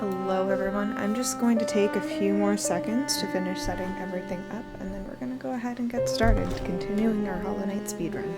Hello everyone, I'm just going to take a few more seconds to finish setting everything up and then we're going to go ahead and get started, continuing our Hollow Knight speedrun.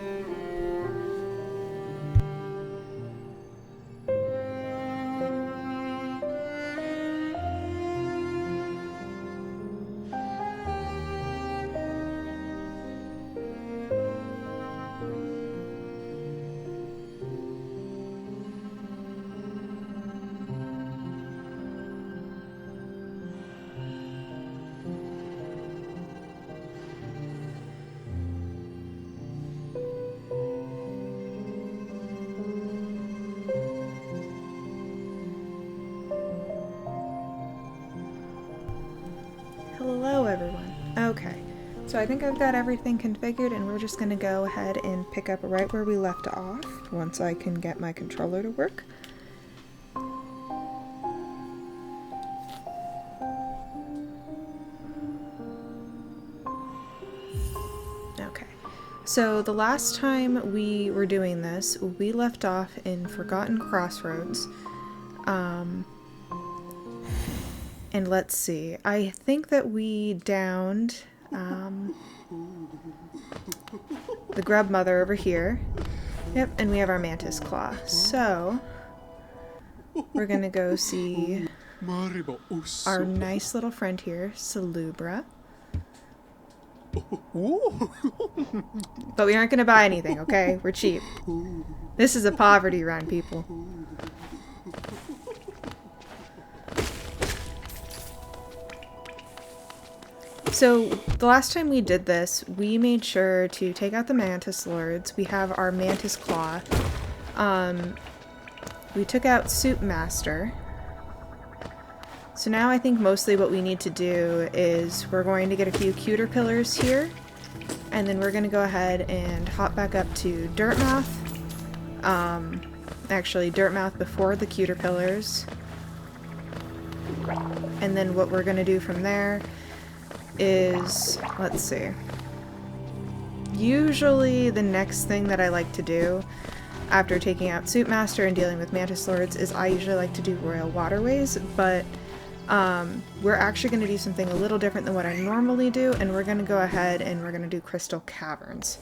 Hello everyone. Okay, so I think I've got everything configured and we're just going to go ahead and pick up right where we left off once I can get my controller to work. Okay, so the last time we were doing this, we left off in Forgotten Crossroads. And let's see, I think that we downed the grub mother over here. Yep, and we have our mantis claw. So we're gonna go see our nice little friend here, Salubra. But we aren't gonna buy anything, okay? We're cheap. This is a poverty run, people. So, the last time we did this, we made sure to take out the Mantis Lords. We have our Mantis Claw. We took out Soup Master. So now I think mostly what we need to do is we're going to get a few cuter pillars here. And then we're going to go ahead and hop back up to Dirtmouth. Actually, Dirtmouth before the cuter pillars. And then what we're going to do from there is, let's see, usually the next thing that I like to do after taking out Soup Master and dealing with Mantis Lords is I usually like to do Royal Waterways, but we're actually going to do something a little different than what I normally do, and we're going to go ahead and we're going to do Crystal Caverns.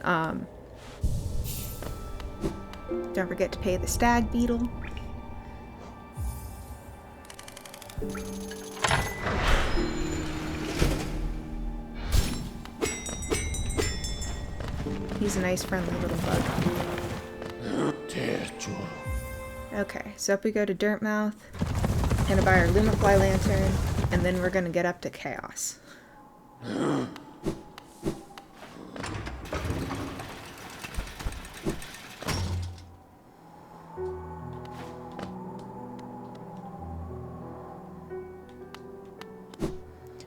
Don't forget to pay the stag beetle. He's a nice, friendly little bug. Okay, so up we go to Dirtmouth. Gonna buy our Lumifly Lantern, and then we're gonna get up to Chaos.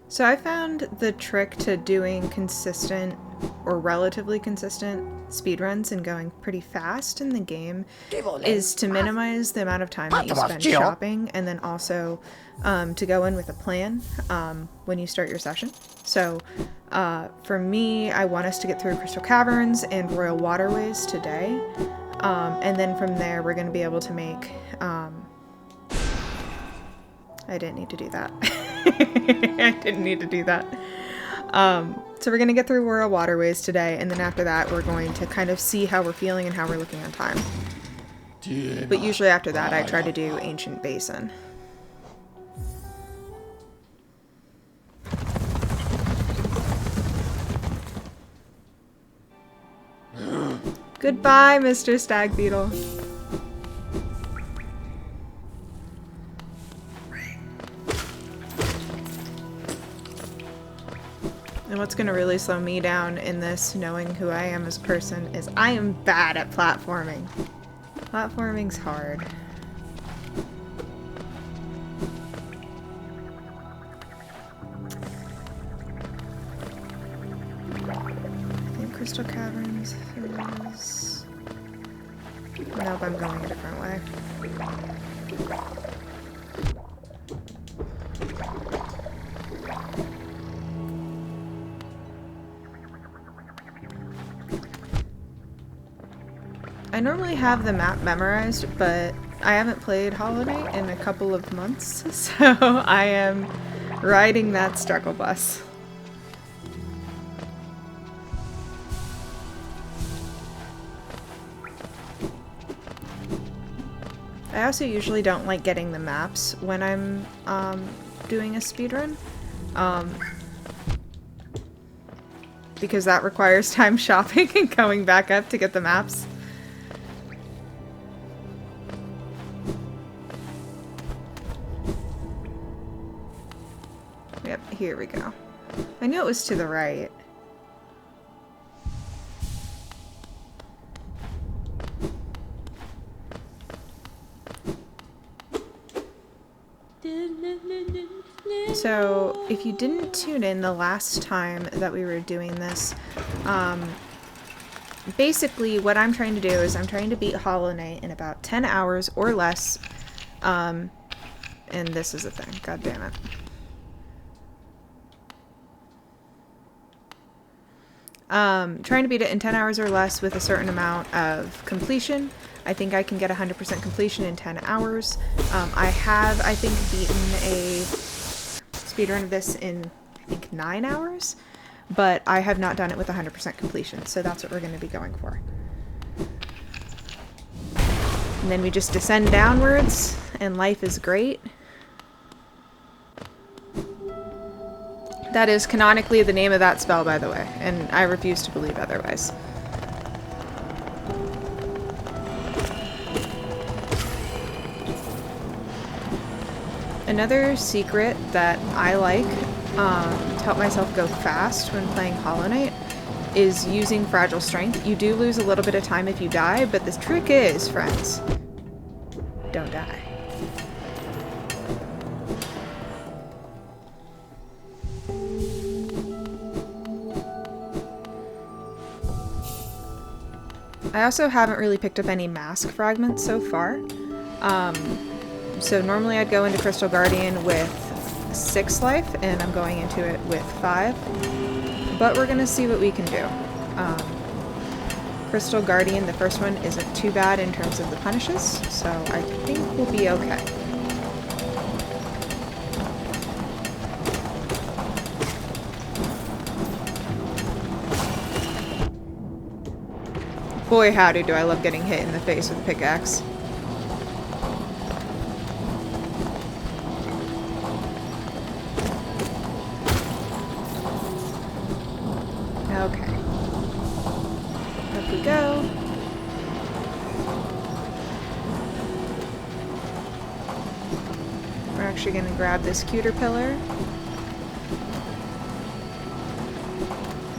So I found the trick to doing consistent or relatively consistent speedruns and going pretty fast in the game is to minimize the amount of time that you spend shopping, and then also to go in with a plan when you start your session. So for me, I want us to get through Crystal Caverns and Royal Waterways today, and then from there we're going to be able to make I didn't need to do that. I didn't need to do that. So we're going to get through Royal Waterways today, and then after that we're going to kind of see how we're feeling and how we're looking on time. But usually after that I try to do Ancient Basin. Goodbye, Mr. Stag Beetle. And what's going to really slow me down in this, knowing who I am as a person, is I am bad at platforming. Platforming's hard. I think Crystal Caverns is... Nope, I'm going a different way. I normally have the map memorized, but I haven't played Hollow Knight in a couple of months, so I am riding that struggle bus. I also usually don't like getting the maps when I'm doing a speedrun, because that requires time shopping and going back up to get the maps. Yep, here we go. I knew it was to the right. So, if you didn't tune in the last time that we were doing this, basically what I'm trying to do is I'm trying to beat Hollow Knight in about 10 hours or less, and this is the thing, god damn it. Trying to beat it in 10 hours or less with a certain amount of completion. I think I can get 100% completion in 10 hours. I have, I think, beaten a speedrun of this in, I think, 9 hours, but I have not done it with 100% completion, so that's what we're going to be going for. And then we just descend downwards, and life is great. That is canonically the name of that spell, by the way, and I refuse to believe otherwise. Another secret that I like to help myself go fast when playing Hollow Knight is using Fragile Strength. You do lose a little bit of time if you die, but the trick is, friends, don't die. I also haven't really picked up any mask fragments so far. So normally I'd go into Crystal Guardian with 6 life, and I'm going into it with 5. But we're gonna see what we can do. Crystal Guardian, the first one, isn't too bad in terms of the punishes, so I think we'll be okay. Boy howdy do I love getting hit in the face with a pickaxe. Okay. Up we go. We're actually going to grab this cuter pillar.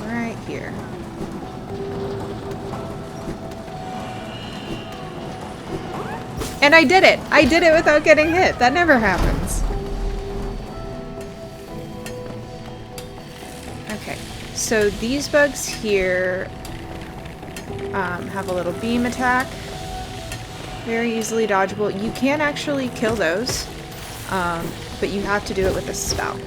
Right here. And I did it! I did it without getting hit! That never happens. Okay, so these bugs here have a little beam attack. Very easily dodgeable. You can actually kill those, but you have to do it with a spell.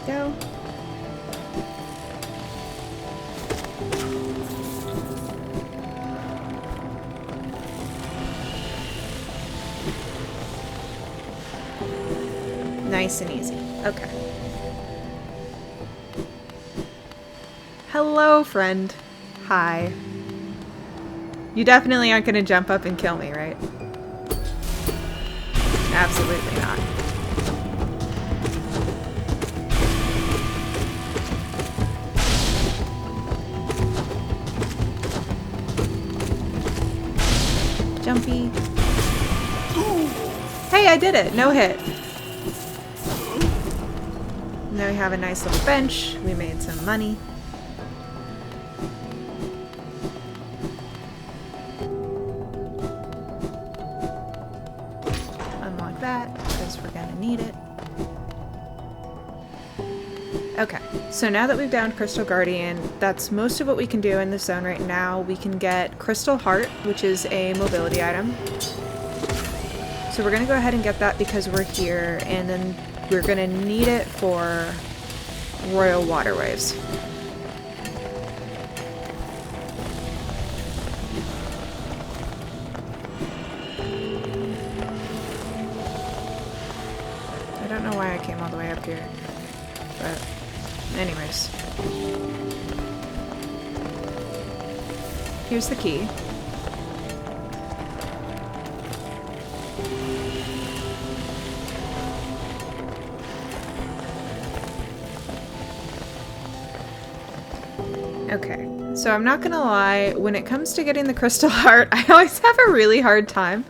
Go. Nice and easy. Okay. Hello, friend. Hi. You definitely aren't gonna jump up and kill me, right? Absolutely not. Jumpy. Hey, I did it! No hit. Now we have a nice little bench. We made some money. Unlock that, because we're gonna need it. Okay, so now that we've downed Crystal Guardian, that's most of what we can do in this zone right now. We can get Crystal Heart, which is a mobility item. So we're going to go ahead and get that because we're here, and then we're going to need it for Royal Waterways. I don't know why I came all the way up here, but anyways. Here's the key. Okay, so I'm not gonna lie, when it comes to getting the Crystal Heart, I always have a really hard time.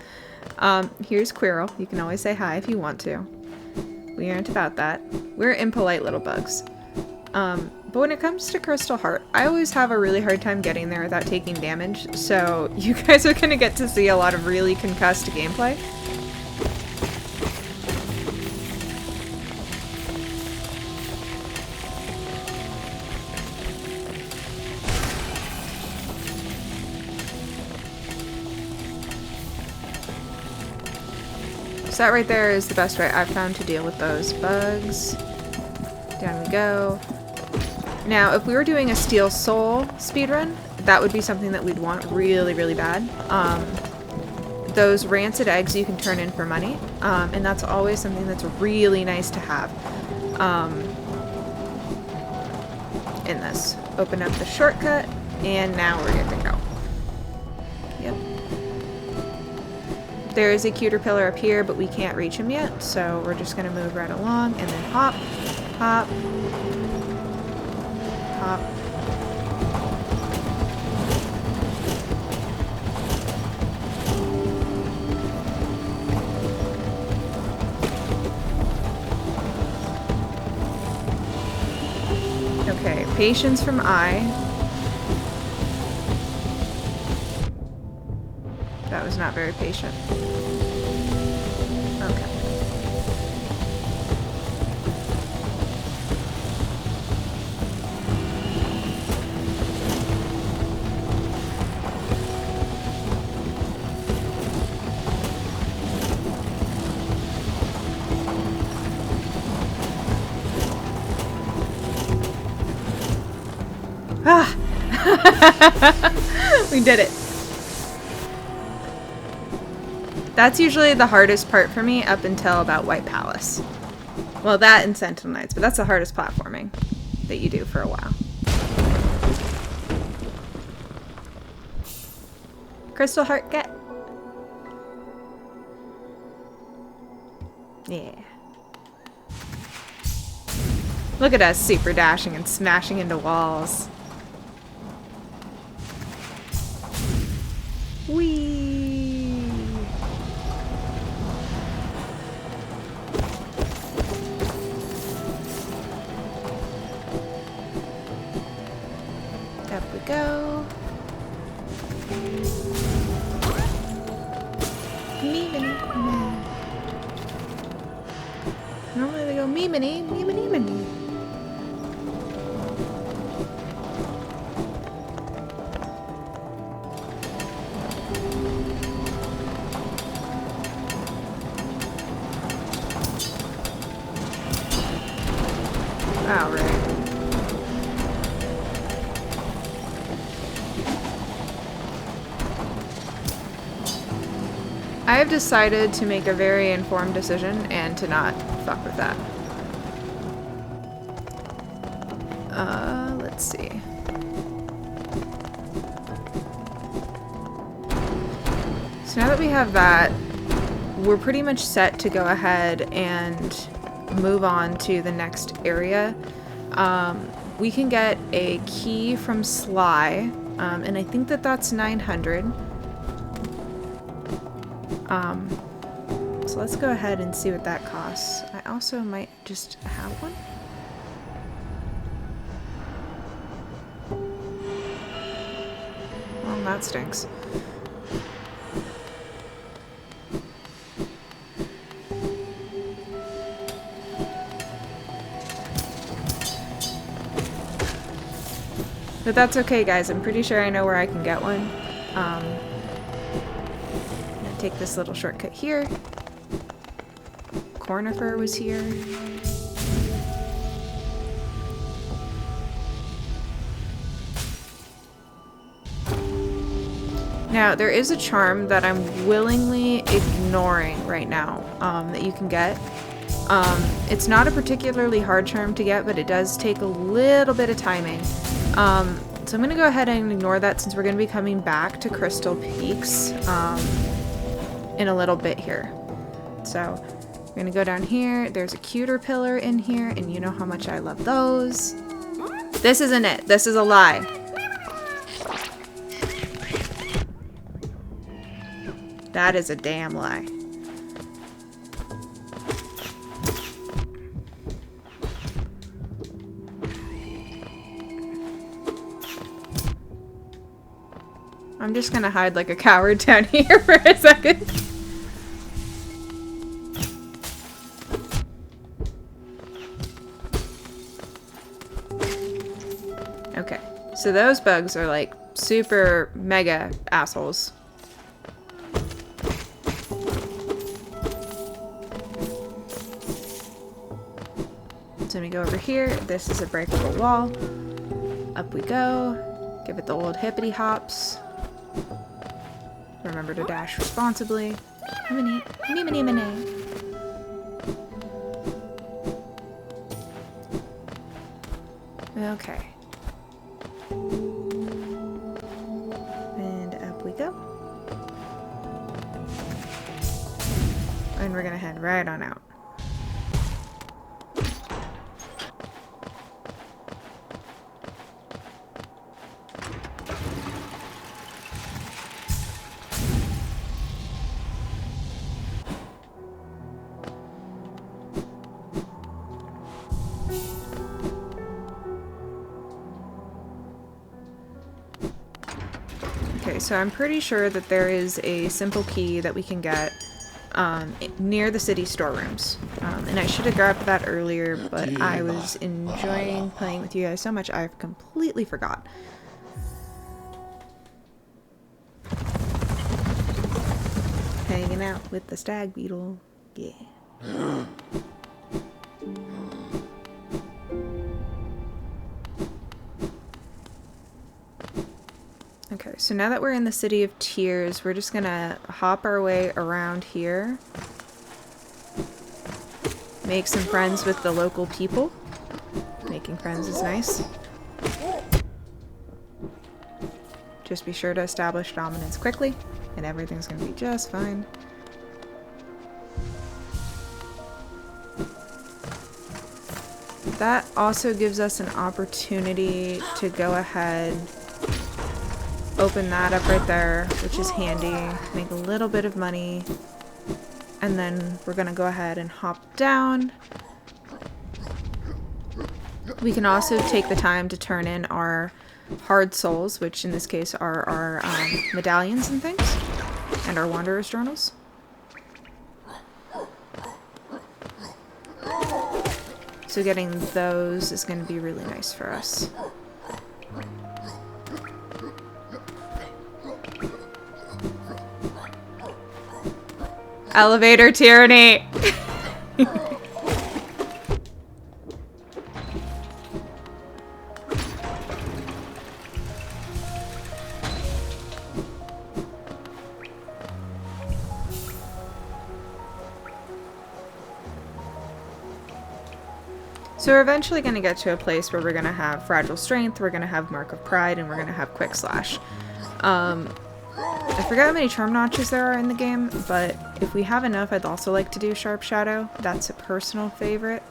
Here's Quirrell. You can always say hi if you want to. We aren't about that. We're impolite little bugs. But when it comes to Crystal Heart, I always have a really hard time getting there without taking damage, so you guys are gonna get to see a lot of really concussed gameplay. So that right there is the best way I've found to deal with those bugs. Down we go. Now, if we were doing a Steel Soul speedrun, that would be something that we'd want really, really bad. Those rancid eggs you can turn in for money, and that's always something that's really nice to have in this. Open up the shortcut, and now we're good to go. Yep. There is a cuter pillar up here, but we can't reach him yet, so we're just going to move right along, and then hop, hop, hop. Okay, patience from I. That was not very patient. Okay. Ah! We did it. That's usually the hardest part for me up until about White Palace. Well, that and Sentinel Knights, but that's the hardest platforming that you do for a while. Crystal Heart, get. Yeah. Look at us super dashing and smashing into walls. Whee! Up we go. Normally they go meeminy, meeminy, meeminy. Oh, right. I have decided to make a very informed decision and to not fuck with that. Let's see. So now that we have that, we're pretty much set to go ahead and move on to the next area. We can get a key from Sly, and I think that that's 900. So let's go ahead and see what that costs. I also might just have one. Well, that stinks. But that's okay, guys. I'm pretty sure I know where I can get one. I'm gonna take this little shortcut here. Cornifer was here. Now, there is a charm that I'm willingly ignoring right now that you can get. It's not a particularly hard charm to get, but it does take a little bit of timing. So I'm going to go ahead and ignore that since we're going to be coming back to Crystal Peaks in a little bit here. So we're going to go down here. There's a cuter pillar in here, and you know how much I love those. This isn't it. This is a lie. That is a damn lie. I'm just gonna hide like a coward down here for a second. Okay, so those bugs are like super mega assholes. So let me go over here. This is a breakable wall. Up we go. Give it the old hippity hops. Remember to dash responsibly. Okay. And up we go. And we're gonna head right on out. Okay, so I'm pretty sure that there is a simple key that we can get near the city storerooms. And I should have grabbed that earlier, but I was enjoying playing with you guys so much I've completely forgot. Hanging out with the stag beetle. Yeah. Okay, so now that we're in the City of Tears, we're just gonna hop our way around here. Make some friends with the local people. Making friends is nice. Just be sure to establish dominance quickly, and everything's gonna be just fine. That also gives us an opportunity to go ahead, open that up right there, which is handy, make a little bit of money, and then we're gonna go ahead and hop down. We can also take the time to turn in our hard souls, which in this case are our medallions and things, and our wanderer's journals. So getting those is going to be really nice for us. Elevator tyranny! So we're eventually going to get to a place where we're going to have Fragile Strength, we're going to have Mark of Pride, and we're going to have Quick Slash. I forgot how many charm notches there are in the game, but if we have enough, I'd also like to do Sharp Shadow. That's a personal favorite.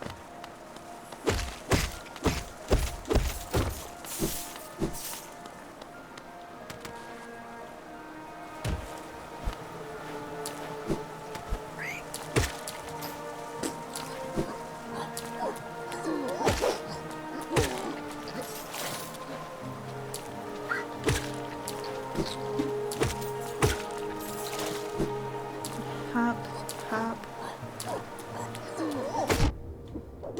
Hop, hop.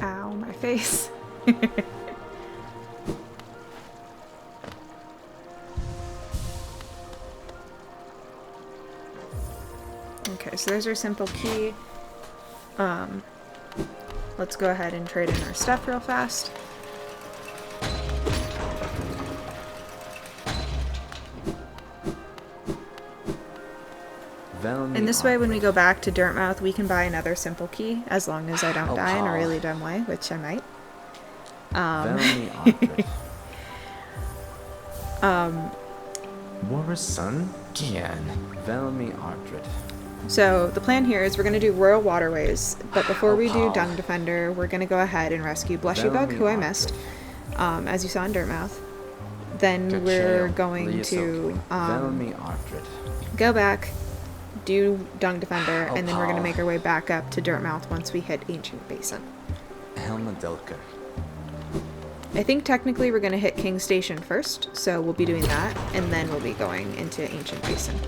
Ow, my face. Okay, so there's our simple key. Let's go ahead and trade in our stuff real fast. And this way, when we go back to Dirtmouth, we can buy another simple key, as long as I don't die in a really dumb way, which I might. So the plan here is we're going to do Royal Waterways, but before we do Dung Defender, we're going to go ahead and rescue Blushy-Bug, who I missed, as you saw in Dirtmouth. Then we're going to go back, do Dung Defender, and then we're going to make our way back up to Dirtmouth once we hit Ancient Basin. I think technically we're going to hit King Station first, so we'll be doing that, and then we'll be going into Ancient Basin.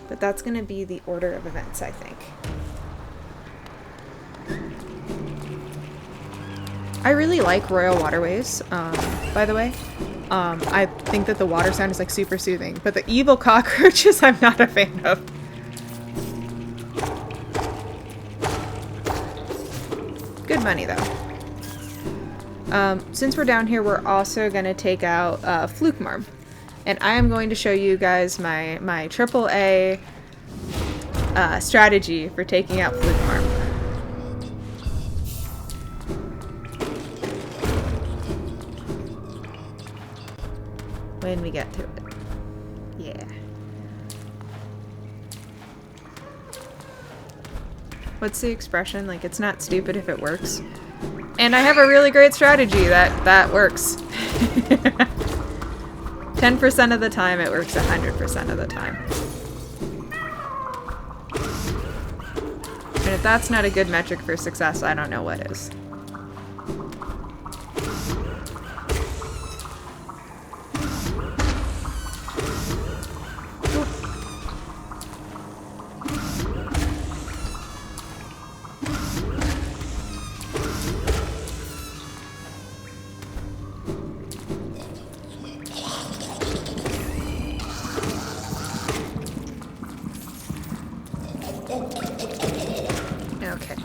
But that's going to be the order of events, I think. I really like Royal Waterways, by the way. I think that the water sound is like super soothing, but the evil cockroaches I'm not a fan of. Good money, though. Since we're down here, we're also going to take out Fluke Marm. And I am going to show you guys my AAA strategy for taking out Fluke Marm. When we get to it. Yeah. What's the expression? Like, it's not stupid if it works. And I have a really great strategy that works. 10% of the time, it works 100% of the time. And if that's not a good metric for success, I don't know what is. Okay.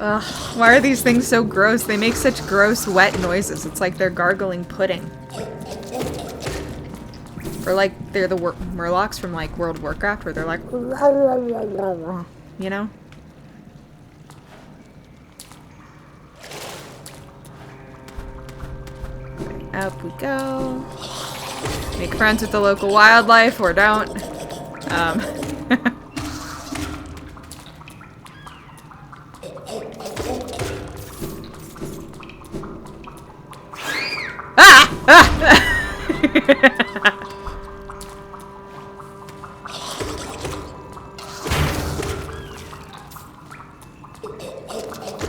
Ugh, why are these things so gross? They make such gross, wet noises. It's like they're gargling pudding. Or like they're the Murlocs from like World of Warcraft, where they're like, you know? Okay, up we go. Make friends with the local wildlife, or don't.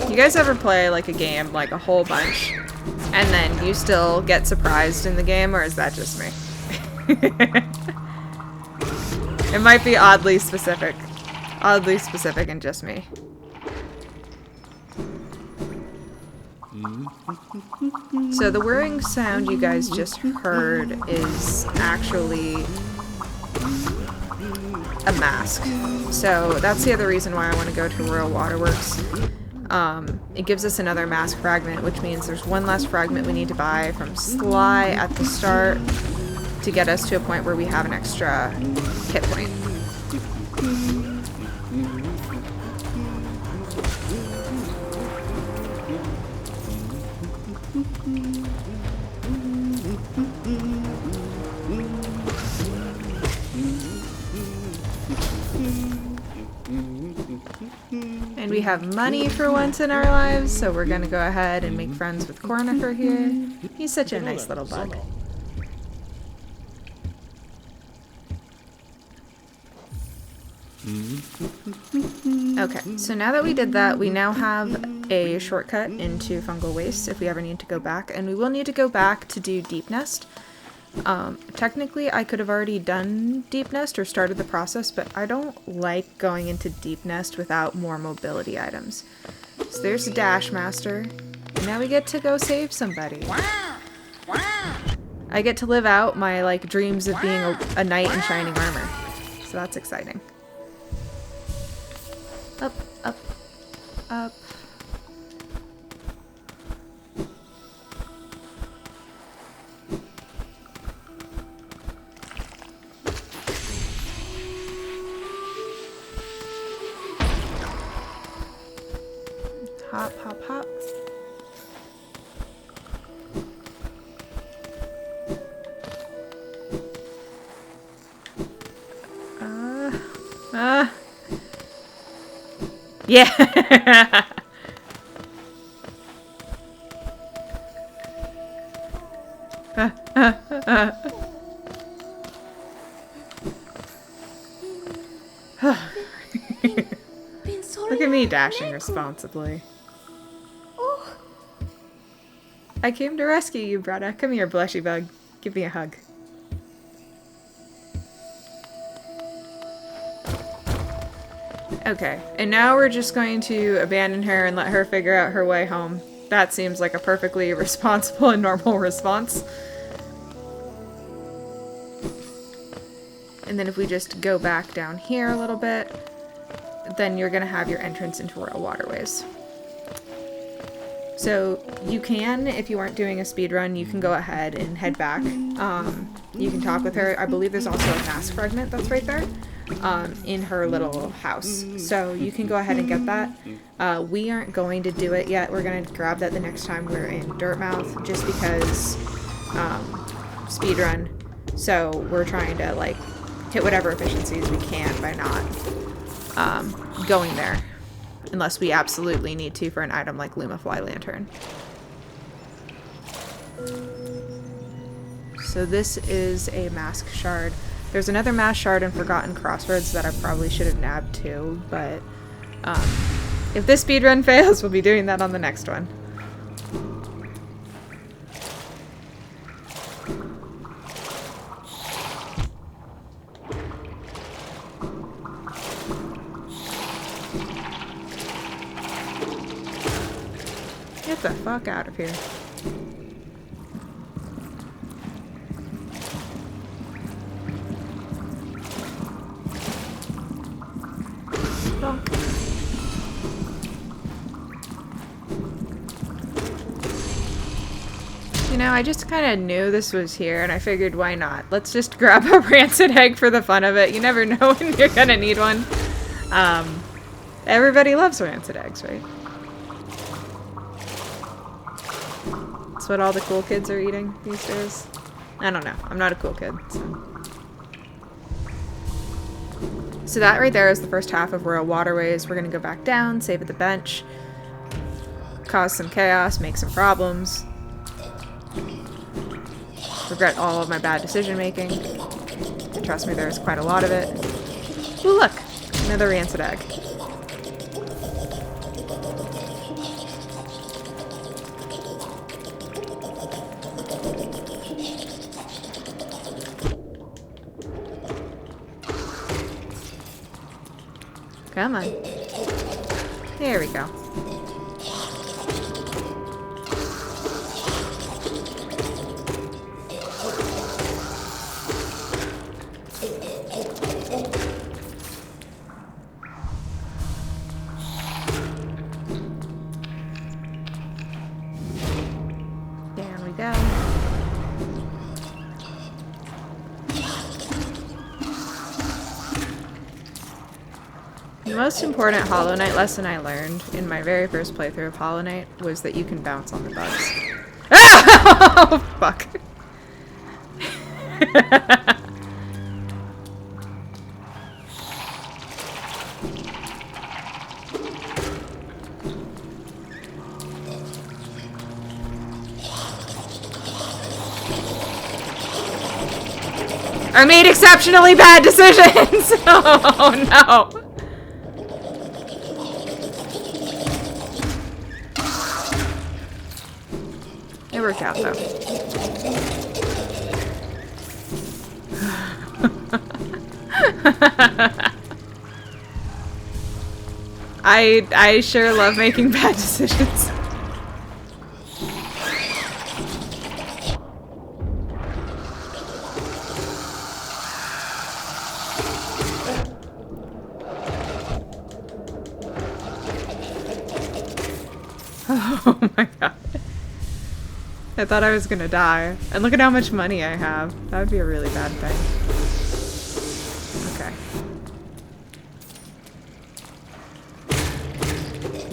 You guys ever play like a game like a whole bunch and then you still get surprised in the game, or is that just me? It might be oddly specific and just me. So the whirring sound you guys just heard is actually a mask. So that's the other reason why I want to go to Royal Waterworks. It gives us another mask fragment, which means there's one less fragment we need to buy from Sly at the start to get us to a point where we have an extra hit point. And we have money for once in our lives, so we're gonna go ahead and make friends with Cornifer here. He's such a nice little bug. Okay, so now that we did that, we now have a shortcut into Fungal Waste if we ever need to go back, and we will need to go back to do Deep Nest. Technically, I could have already done Deep Nest or started the process, but I don't like going into Deep Nest without more mobility items. So there's a Dash Master, and now we get to go save somebody. I get to live out my, like, dreams of being a knight in shining armor. so that's exciting. Up, up, up. Hop, hop, hop. Yeah. Look at me dashing responsibly. I came to rescue you, Bretta. Come here, blushy bug. Give me a hug. Okay, and now we're just going to abandon her and let her figure out her way home. That seems like a perfectly responsible and normal response. And then if we just go back down here a little bit, then you're going to have your entrance into Royal Waterways. So you can, if you aren't doing a speed run, you can go ahead and head back. You can talk with her. I believe there's also a mask fragment that's right there in her little house. So you can go ahead and get that. We aren't going to do it yet. We're going to grab that the next time we're in Dirtmouth, just because speed run. So we're trying to like hit whatever efficiencies we can by not going there. Unless we absolutely need to for an item like Lumafly Lantern. So this is a mask shard. There's another mask shard in Forgotten Crossroads that I probably should have nabbed too, but if this speedrun fails, we'll be doing that on the next one. Get the fuck out of here. Bonk. You know, I just kind of knew this was here, and I figured why not? Let's just grab a rancid egg for the fun of it. You never know when you're gonna need one. Everybody loves rancid eggs, right? That's what all the cool kids are eating these days. I don't know. I'm not a cool kid, so that right there is the first half of Royal Waterways. We're gonna go back down, save at the bench, cause some chaos, make some problems, regret all of my bad decision making. And trust me, there's quite a lot of it. Ooh, look! Another rancid egg. Come on. There we go. There we go. The most important Hollow Knight lesson I learned in my very first playthrough of Hollow Knight was that you can bounce on the bugs. Oh, fuck. I made exceptionally bad decisions! Oh no! It worked out, though. I sure love making bad decisions. I thought I was gonna die. And look at how much money I have. That would be a really bad thing. Okay.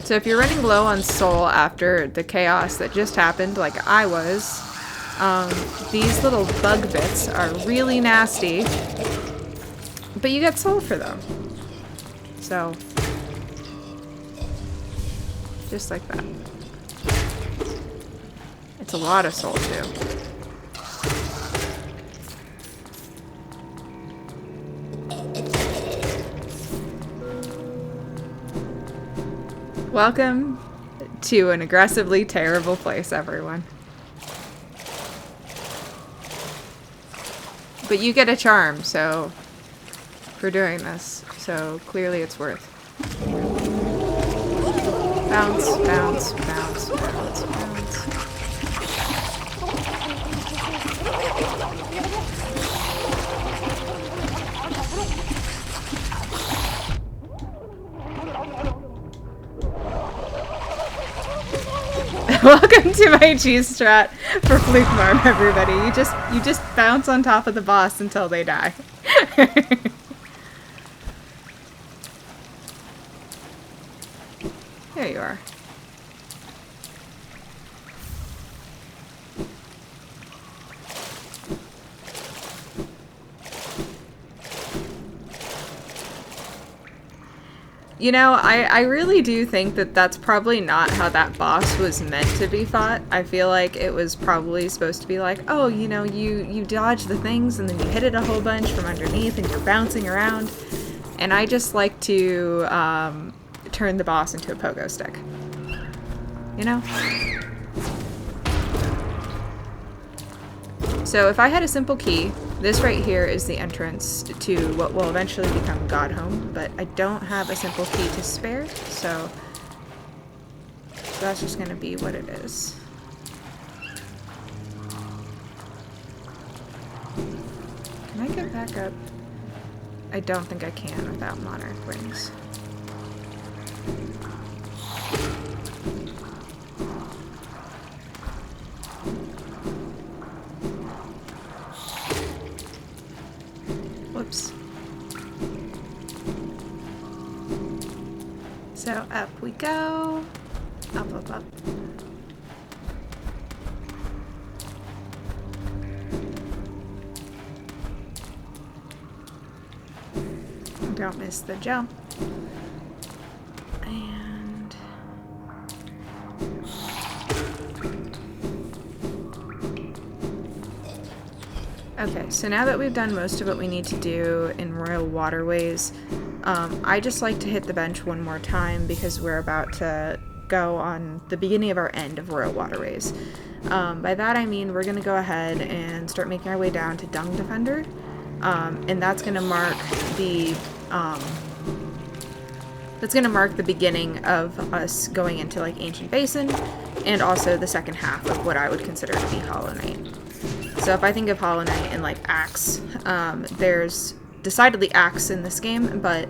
So if you're running low on soul after the chaos that just happened, like I was, these little bug bits are really nasty, but you get soul for them. So, just like that. It's a lot of soul, too. Welcome to an aggressively terrible place, everyone. But you get a charm, so, for doing this, so clearly it's worth. Bounce, bounce, bounce, bounce, bounce. Welcome to my cheese strat for Fluke Farm, everybody. You just bounce on top of the boss until they die. There you are. You know, I really do think that that's probably not how that boss was meant to be fought. I feel like it was probably supposed to be like, oh, you know, you dodge the things and then you hit it a whole bunch from underneath and you're bouncing around. And I just like to turn the boss into a pogo stick. You know? So if I had a simple key, this right here is the entrance to what will eventually become Godhome, but I don't have a simple key to spare, so that's just going to be what it is. Can I get back up? I don't think I can without Monarch Wings. Whoops. So up we go. Up, up, up. Don't miss the jump. And okay, so now that we've done most of what we need to do in Royal Waterways, I just like to hit the bench one more time because we're about to go on the beginning of our end of Royal Waterways. By that I mean we're going to go ahead and start making our way down to Dung Defender, and that's going to mark the beginning of us going into like Ancient Basin, and also the second half of what I would consider to be Hollow Knight. So if I think of Hollow Knight and like Axe, there's decidedly Axe in this game, but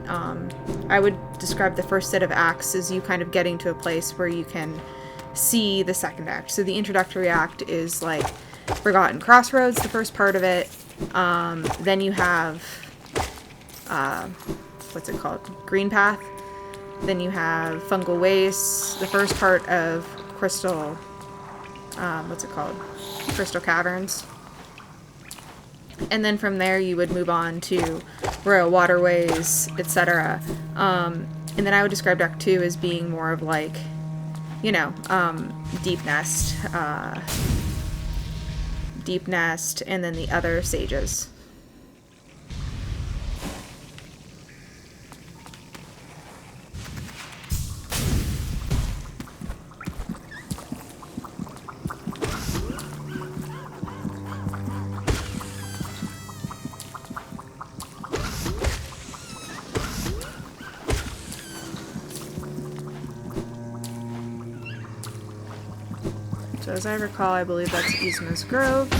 I would describe the first set of Acts as you kind of getting to a place where you can see the second act. So the introductory act is like Forgotten Crossroads, the first part of it. Then you have what's it called? Green Path. Then you have Fungal Wastes, the first part of Crystal, what's it called? Crystal Caverns. And then from there you would move on to Royal Waterways, etc. And then I would describe Act 2 as being more of like, you know, Deep Nest, and then the other sages. So as I recall, I believe that's Yzma's Grove.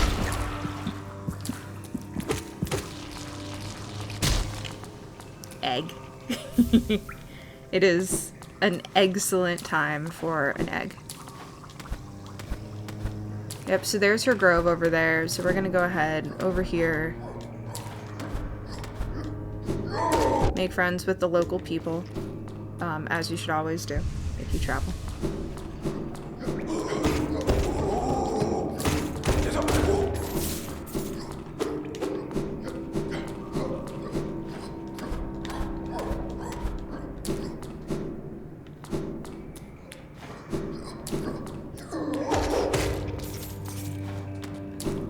Egg. It is an excellent time for an egg. Yep, so there's her grove over there. So we're gonna go ahead over here. Make friends with the local people. As you should always do if you travel.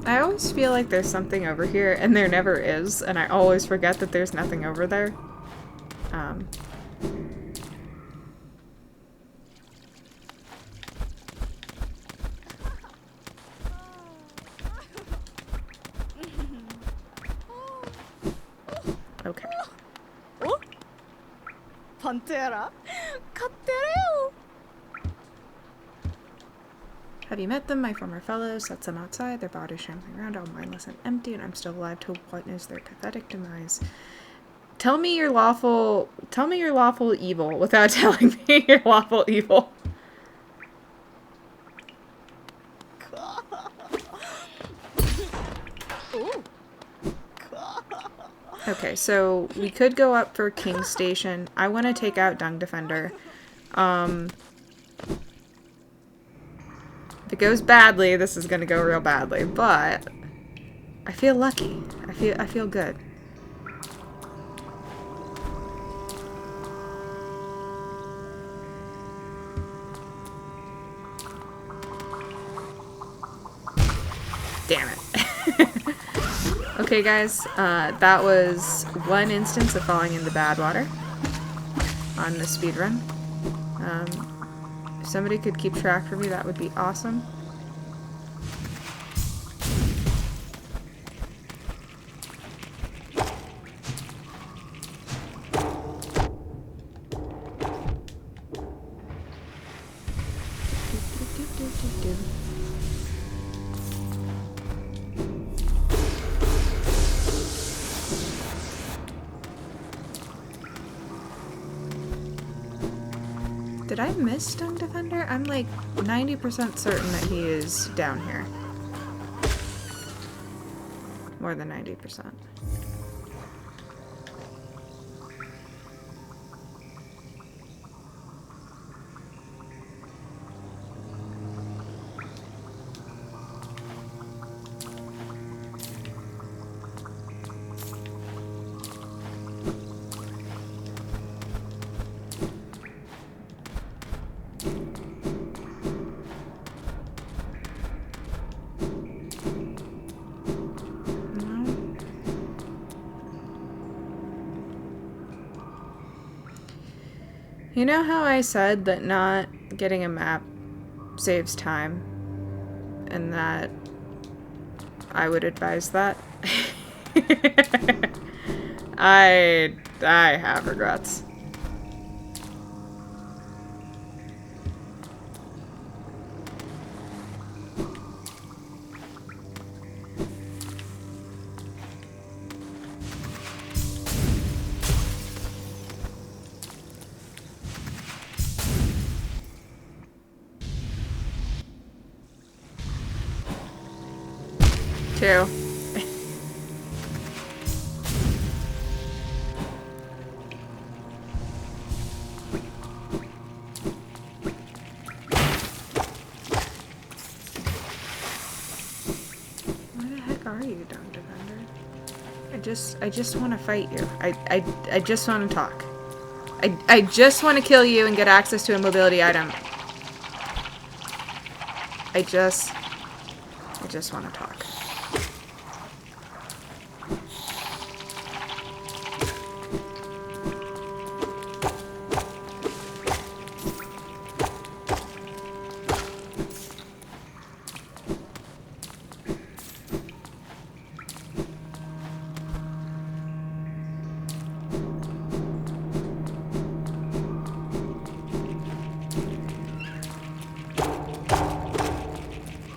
I always feel like there's something over here, and there never is, and I always forget that there's nothing over there. Okay. Pantera? Have you met them? My former fellows set them outside, their bodies shambling around, all mindless and empty, and I'm still alive to witness their pathetic demise. Tell me your lawful evil without telling me your lawful evil. Okay, so we could go up for King's Station. I want to take out Dung Defender. If it goes badly, this is gonna go real badly, but I feel lucky. I feel good. Damn it. Okay, guys, that was one instance of falling into bad water on the speedrun. If somebody could keep track for me, that would be awesome. Did I miss Dung Defender? I'm like 90% certain that he is down here. More than 90%. You know how I said that not getting a map saves time? And that I would advise that? I have regrets. Too. Where the heck are you, Dung Defender? I just want to fight you. I just want to talk. I just want to kill you and get access to a mobility item. I just want to talk.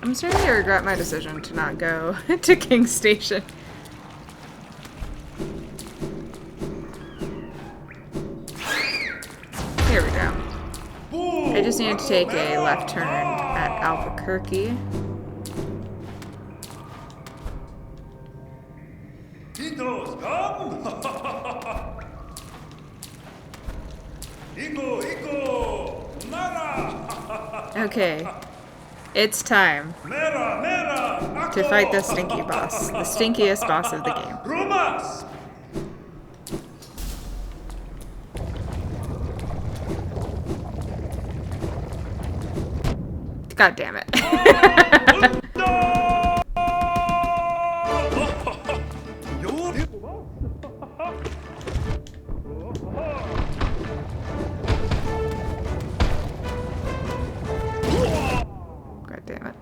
I'm starting to regret my decision to not go to King's Station. Here we go. I just need to take a left turn at Albuquerque. Titos, come! Iko, Mara! Okay. It's time Mera, to fight the stinky boss. The stinkiest boss of the game. Rumas! God damn it. God damn it.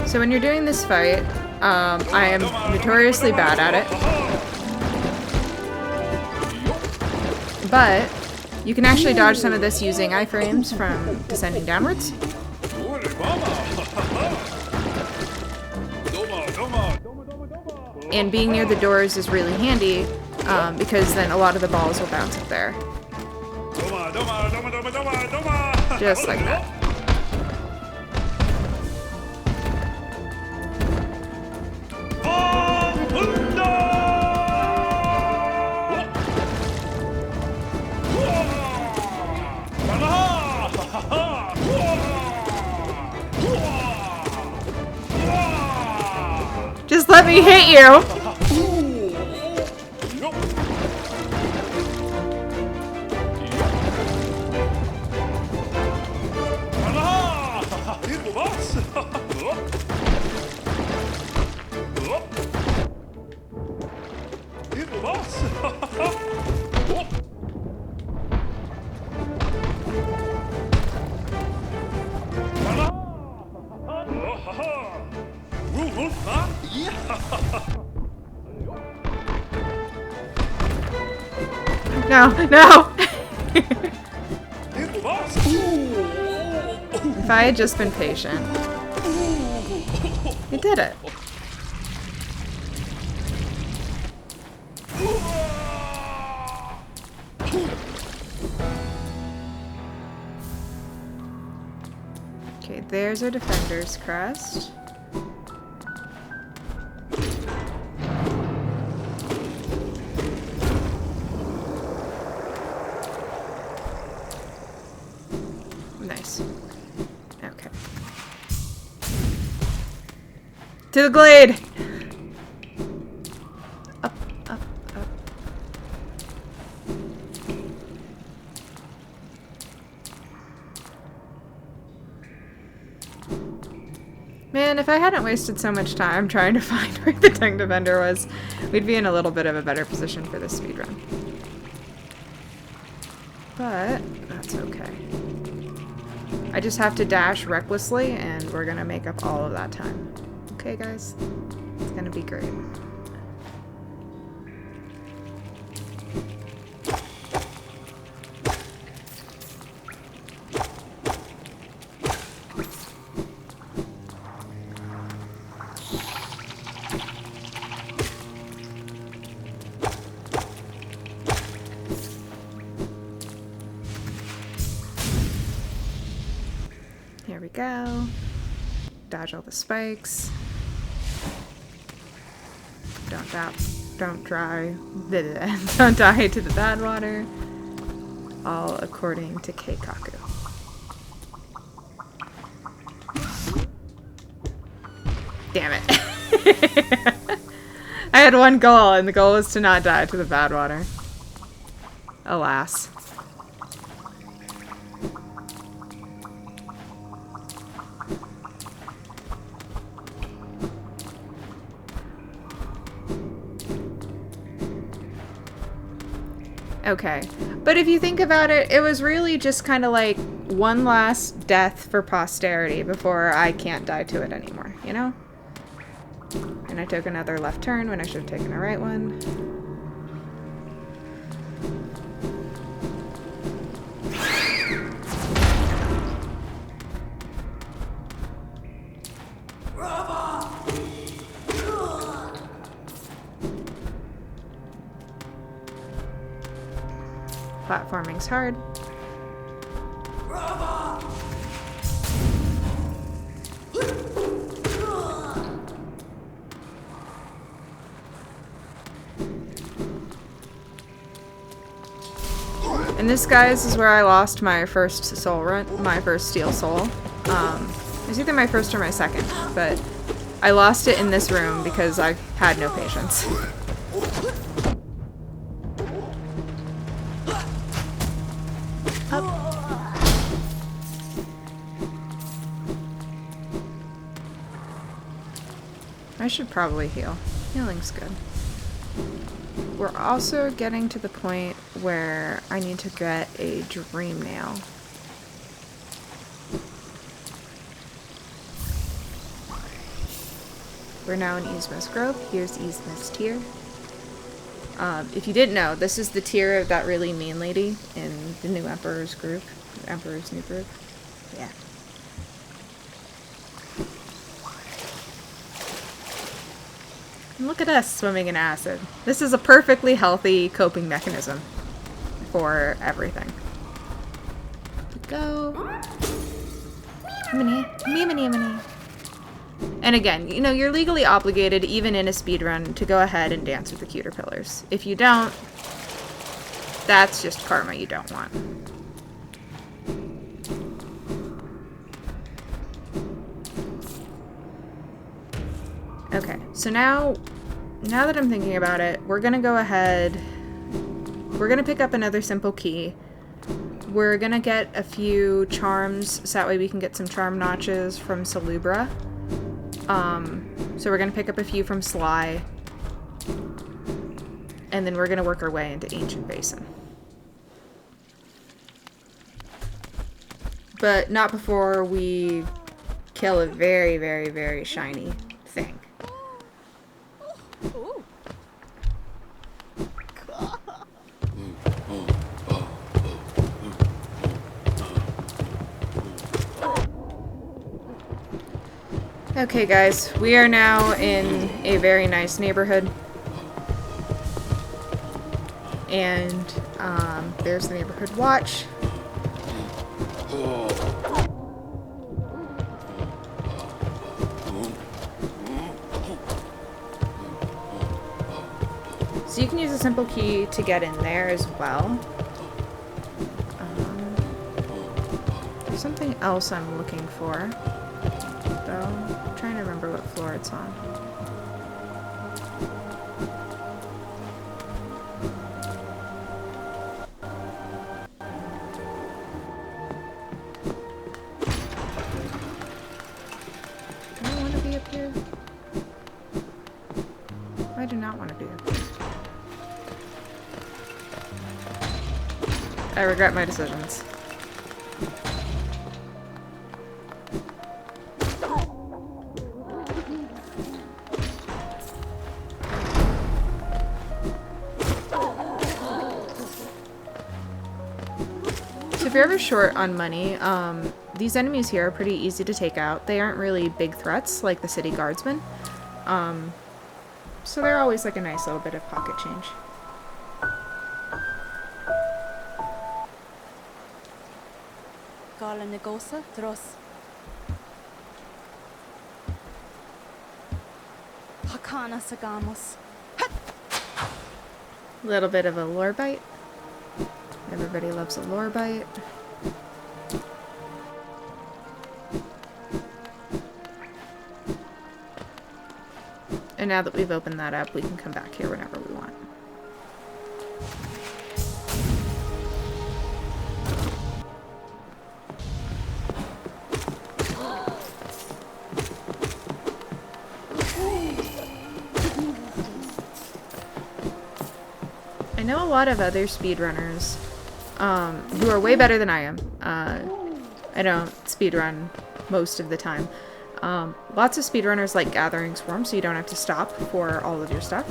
So when you're doing this fight, I am notoriously bad at it. But you can actually dodge some of this using iframes from descending downwards. And being near the doors is really handy, because then a lot of the balls will bounce up there. Just like that. Just let me hit you! No, no! If I had just been patient. You did it. Okay, there's our defender's crest. Nice. Okay. To the glade! Up, up, up. Man, if I hadn't wasted so much time trying to find where the tank defender was, we'd be in a little bit of a better position for this speedrun. But that's okay. I just have to dash recklessly, and we're gonna make up all of that time. Okay, guys? It's gonna be great. Here we go. Dodge all the spikes. Don't die to the bad water. All according to Keikaku. Damn it. I had one goal, and the goal was to not die to the bad water. Alas. Okay, but if you think about it, it was really just kind of like one last death for posterity before I can't die to it anymore, you know? And I took another left turn when I should have taken a right one. Platforming's hard. And this, guys, is where I lost my first soul run, my first steel soul. It was either my first or my second, but I lost it in this room because I had no patience. Up. I should probably heal. Healing's good. We're also getting to the point where I need to get a dream nail. We're now in Yzma's Grove. Here's Yzma's tier. If you didn't know, this is the tier of that really mean lady in the new Emperor's group. Emperor's new group. Yeah. And look at us swimming in acid. This is a perfectly healthy coping mechanism for everything. Go. And again, you know, you're legally obligated, even in a speedrun, to go ahead and dance with the cuter pillars. If you don't, that's just karma you don't want. Okay, so now that I'm thinking about it, we're gonna go ahead, we're gonna pick up another simple key. We're gonna get a few charms, so that way we can get some charm notches from Salubra. So we're gonna pick up a few from Sly, and then we're gonna work our way into Ancient Basin. But not before we kill a very, very, very shiny thing. Okay, guys, we are now in a very nice neighborhood. And there's the neighborhood watch. So you can use a simple key to get in there as well. There's something else I'm looking for, though. I'm trying to remember what floor it's on. Do I want to be up here? I do not want to be up here. I regret my decisions. So if you're ever short on money, these enemies here are pretty easy to take out. They aren't really big threats like the city guardsmen. So they're always like a nice little bit of pocket change. Negosa Dros Hakana Sagamos. A little bit of a lore bite. Everybody loves a lore bite. And now that we've opened that up, we can come back here whenever we want. I know a lot of other speedrunners who are way better than I am. I don't speedrun most of the time. Lots of speedrunners like gathering swarms, so you don't have to stop for all of your stuff.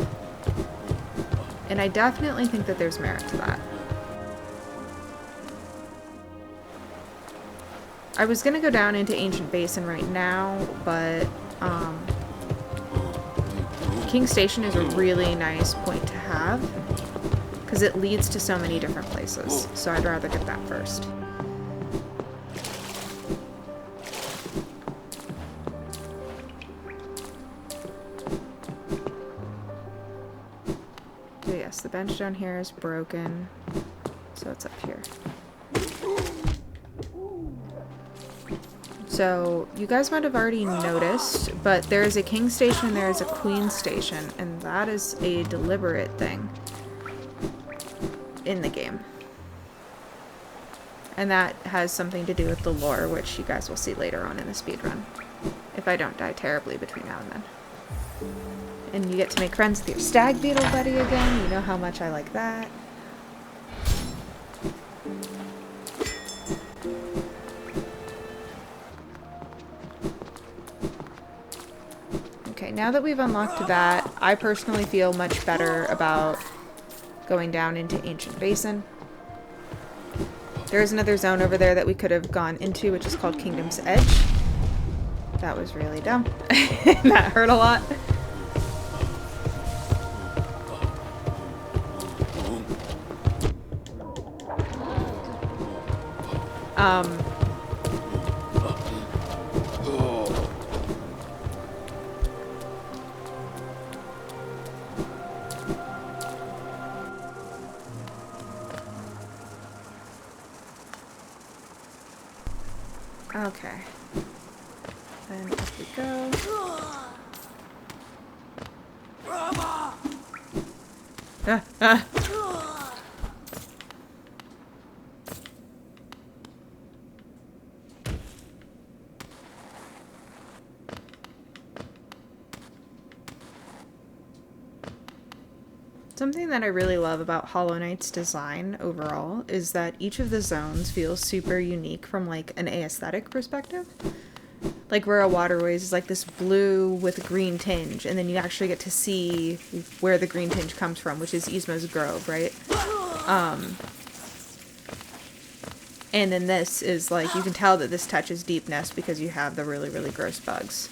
And I definitely think that there's merit to that. I was gonna go down into Ancient Basin right now, but King Station is a really nice point to have, because it leads to so many different places. So I'd rather get that first. So yes, the bench down here is broken, so it's up here. So you guys might have already noticed, but there is a king station and there is a queen station, and that is a deliberate thing in the game. And that has something to do with the lore, which you guys will see later on in the speedrun, if I don't die terribly between now and then. And you get to make friends with your stag beetle buddy again. You know how much I like that. Okay, now that we've unlocked that, I personally feel much better about going down into Ancient Basin. There is another zone over there that we could have gone into, which is called Kingdom's Edge. That was really dumb. That hurt a lot. Okay. Then up we go. Ah. Something that I really love about Hollow Knight's design overall is that each of the zones feels super unique from like an aesthetic perspective. Like where a waterways is like this blue with a green tinge, and then you actually get to see where the green tinge comes from, which is Yzma's Grove, right? And then this is like, you can tell that this touches deepness because you have the really, really gross bugs.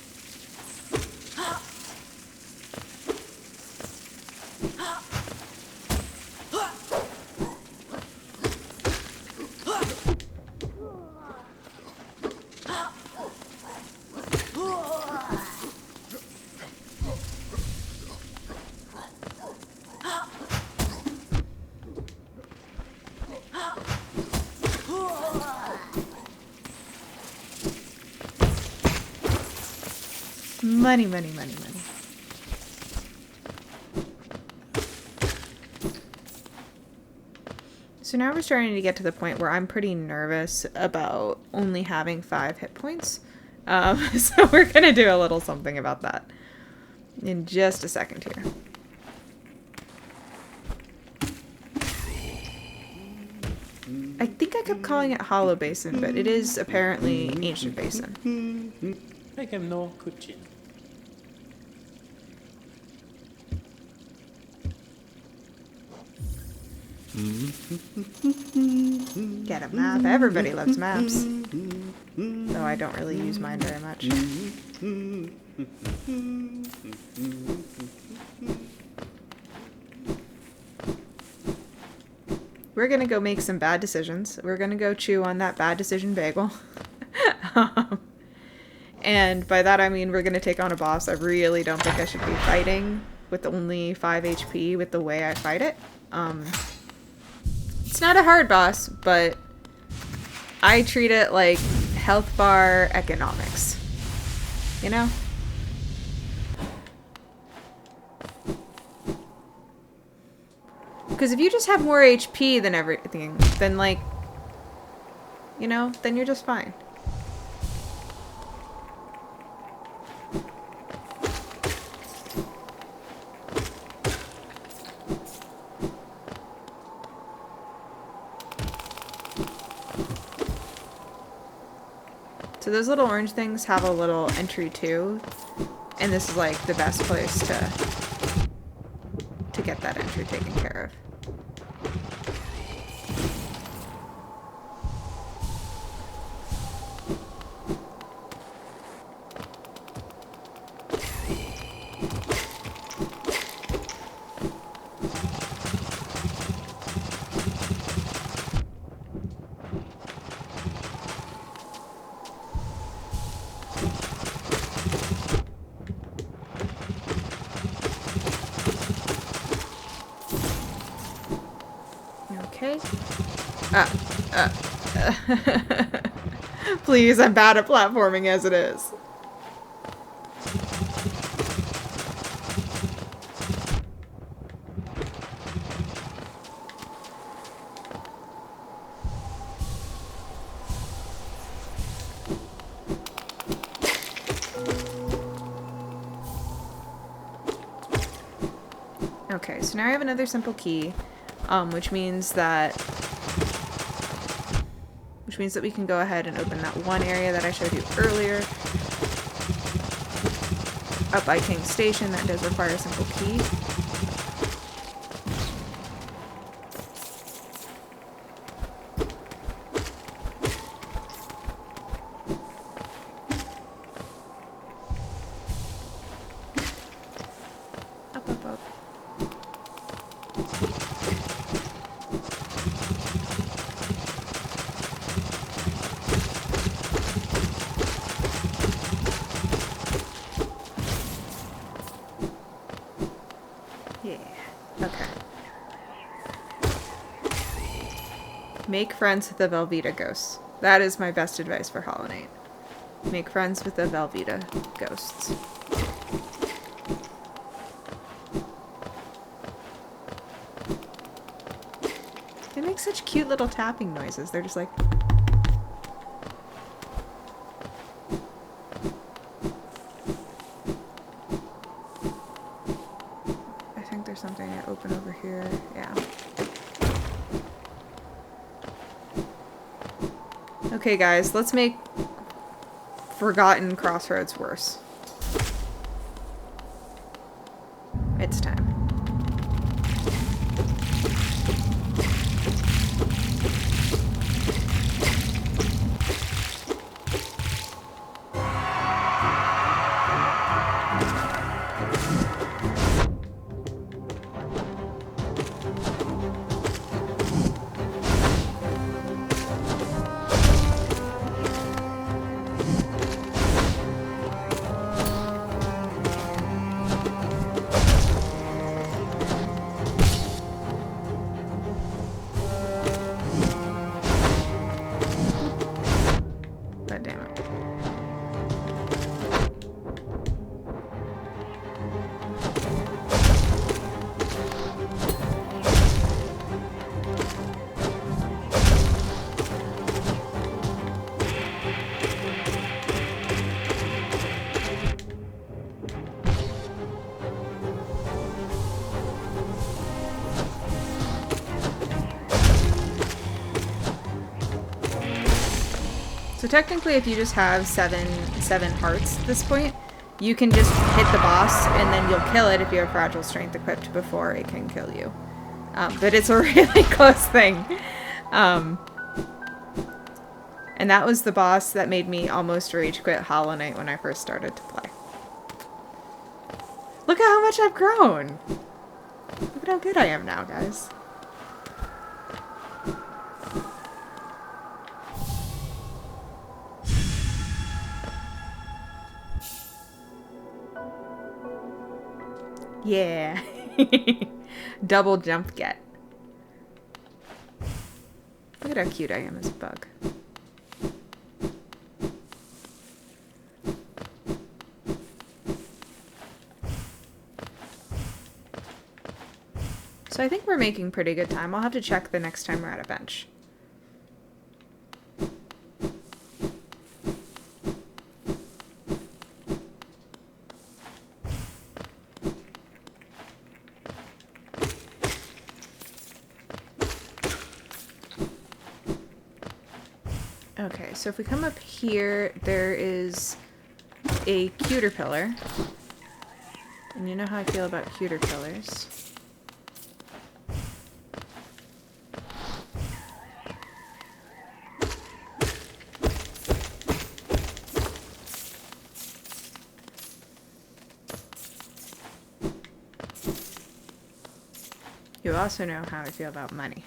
Money, money, money, money. So now we're starting to get to the point where I'm pretty nervous about only having 5 hit points. So we're going to do a little something about that in just a second here. I think I kept calling it Hollow Basin, but it is apparently Ancient Basin. Get a map. Everybody loves maps. Though I don't really use mine very much. We're gonna go make some bad decisions. We're gonna go chew on that bad decision bagel. And by that I mean we're gonna take on a boss I really don't think I should be fighting with only 5 HP with the way I fight it. It's not a hard boss, but I treat it like health bar economics. You know? Because if you just have more HP than everything, then like, you know, then you're just fine. So those little orange things have a little entry too, and this is like the best place to get that entry taken care of. okay? Please, I'm bad at platforming as it is. Okay, so now I have another simple key, which means that we can go ahead and open that one area that I showed you earlier. Up by King's Station, that does require a simple key. Up, up, up. Yeah. Okay. Make friends with the Velveeta ghosts. That is my best advice for Hollow Knight. Make friends with the Velveeta ghosts. They make such cute little tapping noises. They're just like... I think there's something I open over here. Yeah. Okay, guys, let's make Forgotten Crossroads worse. It's time. God damn it. So technically, if you just have seven hearts at this point, you can just hit the boss and then you'll kill it if you have Fragile Strength equipped before it can kill you. But it's a really close thing. And that was the boss that made me almost rage quit Hollow Knight when I first started to play. Look at how much I've grown! Look at how good I am now, guys. Yeah. Double jump get. Look at how cute I am as a bug. So I think we're making pretty good time. I'll have to check the next time we're at a bench. Okay, so if we come up here, there is a cuter pillar. And you know how I feel about cuter pillars. You also know how I feel about money.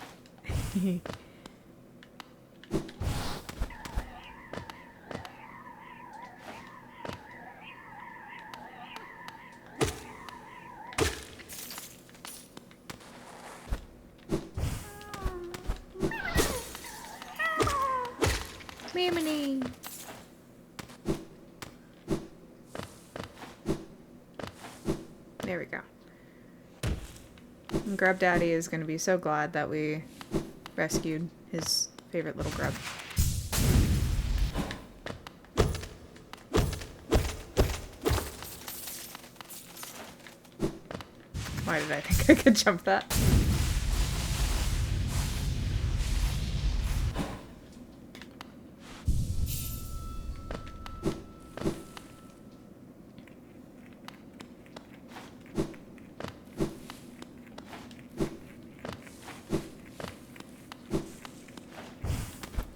Anemone! There we go. And Grub Daddy is going to be so glad that we rescued his favorite little grub. Why did I think I could jump that?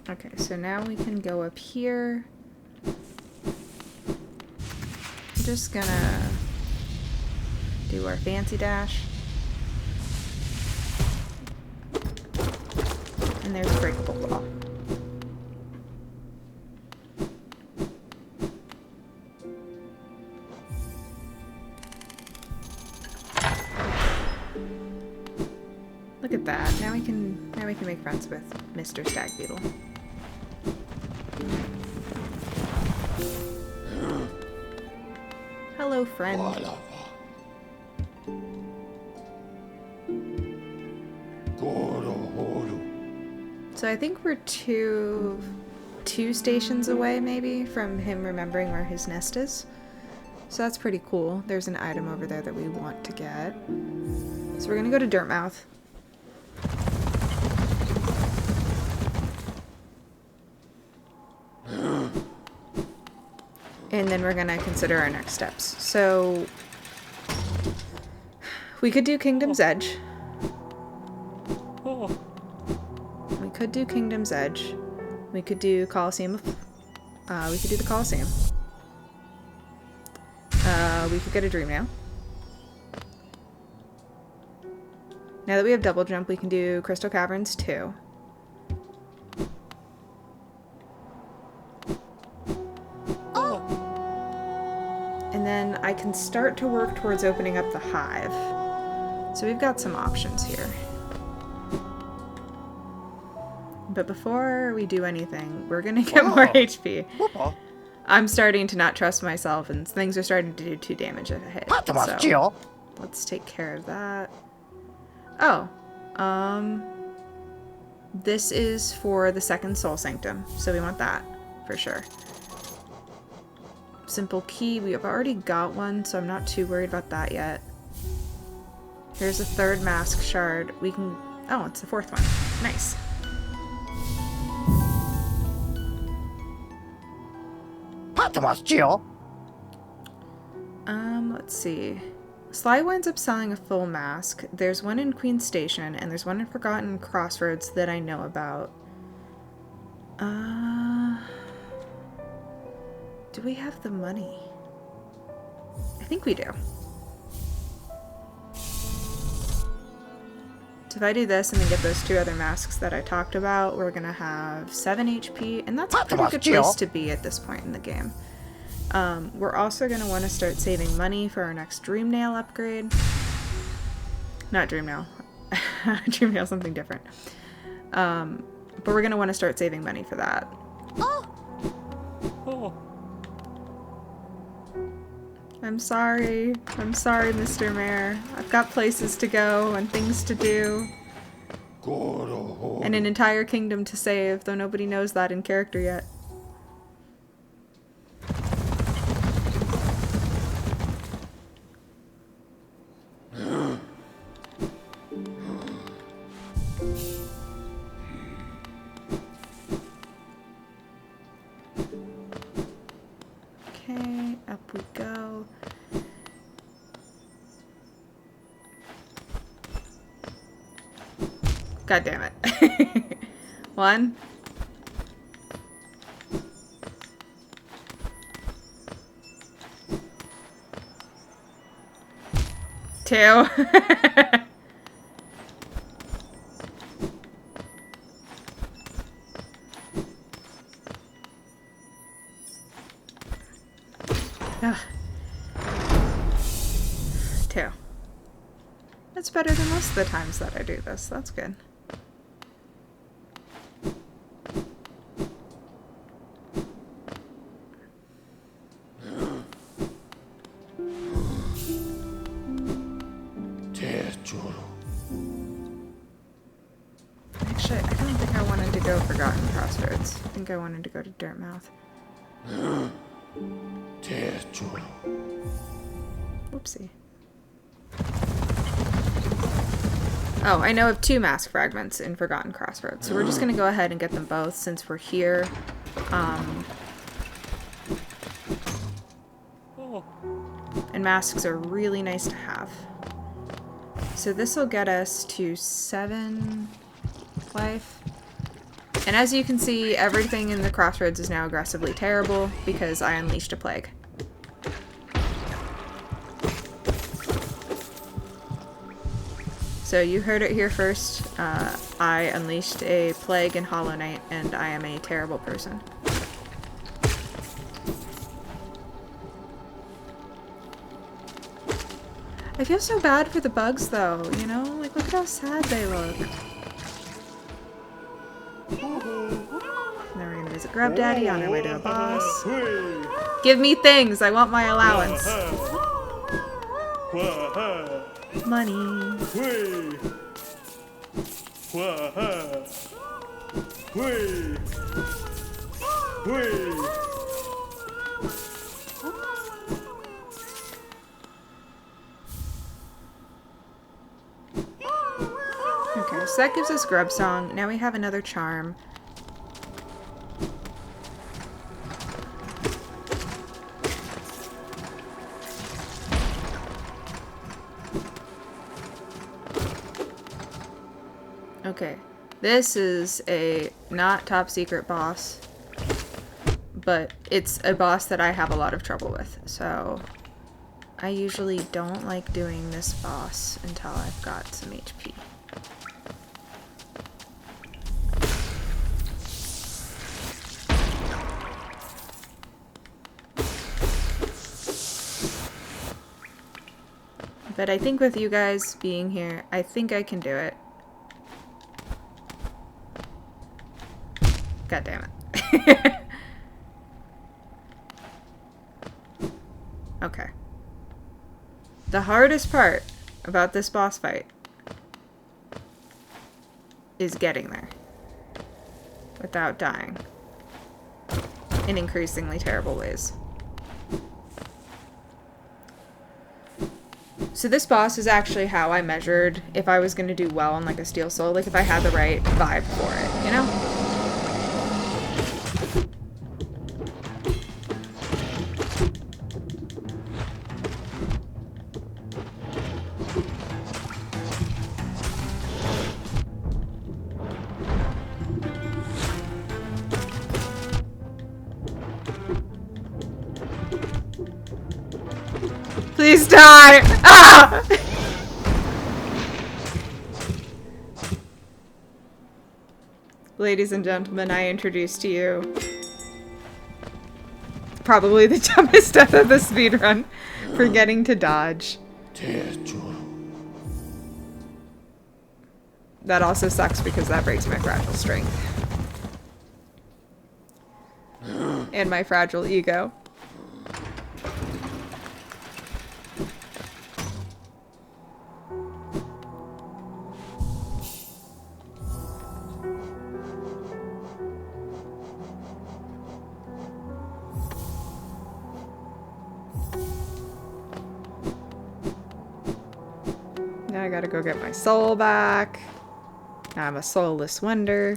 Okay, so now we can go up here. I'm just gonna do our fancy dash. And there's a breakable wall. Look at that. Now we can make friends with Mr. Stag Beetle. Hello, friend. So I think we're two stations away, maybe, from him remembering where his nest is. So that's pretty cool. There's an item over there that we want to get. So we're gonna go to Dirtmouth. And then we're gonna consider our next steps. So we could do Kingdom's Edge. We could do Kingdom's Edge. We could do Coliseum. We could do the Coliseum. We could get a Dream Nail. Now that we have double jump, we can do Crystal Caverns too. And then I can start to work towards opening up the hive. So we've got some options here. But before we do anything, we're gonna get more HP. I'm starting to not trust myself, and things are starting to do 2 damage a hit. So let's take care of that. Oh, this is for the second Soul Sanctum, so we want that for sure. Simple key, we have already got one, so I'm not too worried about that yet. Here's a 3rd mask shard. We can, oh, it's the 4th one. Nice. Let's see. Sly winds up selling a full mask. There's one in Queen Station, and there's one in Forgotten Crossroads that I know about. Do we have the money? I think we do. So if I do this and then get those 2 other masks that I talked about, we're gonna have 7 HP, and that's a pretty good place to be at this point in the game. We're also gonna want to start saving money for our next Dream Nail upgrade. Not Dream Nail. Dream Nail, something different. But we're gonna want to start saving money for that. I'm sorry, Mr. Mayor. I've got places to go and things to do. And an entire kingdom to save, though nobody knows that in character yet. Okay, up we go. God damn it. 1. 2. Ugh. 2. That's better than most of the times that I do this. That's good. Actually, I don't think I wanted to go Forgotten Crossroads. I think I wanted to go to Dirtmouth. Whoopsie. Oh, I know of 2 mask fragments in Forgotten Crossroads, so we're just gonna go ahead and get them both since we're here. And masks are really nice to have. So this will get us to 7 life. And as you can see, everything in the Crossroads is now aggressively terrible because I unleashed a plague. So you heard it here first. I unleashed a plague in Hollow Knight, and I am a terrible person. I feel so bad for the bugs, though, you know? Like, look at how sad they look. Now we're gonna visit Grub Daddy on our way to a boss. Give me things! I want my allowance. Money. Okay, so that gives us Grub Song. Now we have another charm. Okay, this is a not top secret boss, but it's a boss that I have a lot of trouble with, so I usually don't like doing this boss until I've got some HP. But I think with you guys being here, I think I can do it. God damn it. Okay. The hardest part about this boss fight is getting there without dying in increasingly terrible ways. So this boss is actually how I measured if I was going to do well on like a Steel Soul, like if I had the right vibe for it, you know? Please die! Ah! Ladies and gentlemen, I introduce to you probably the dumbest death of the speedrun, forgetting to dodge. That also sucks because that breaks my fragile strength. And my fragile ego. Now I gotta go get my soul back. Now I'm a soulless wonder.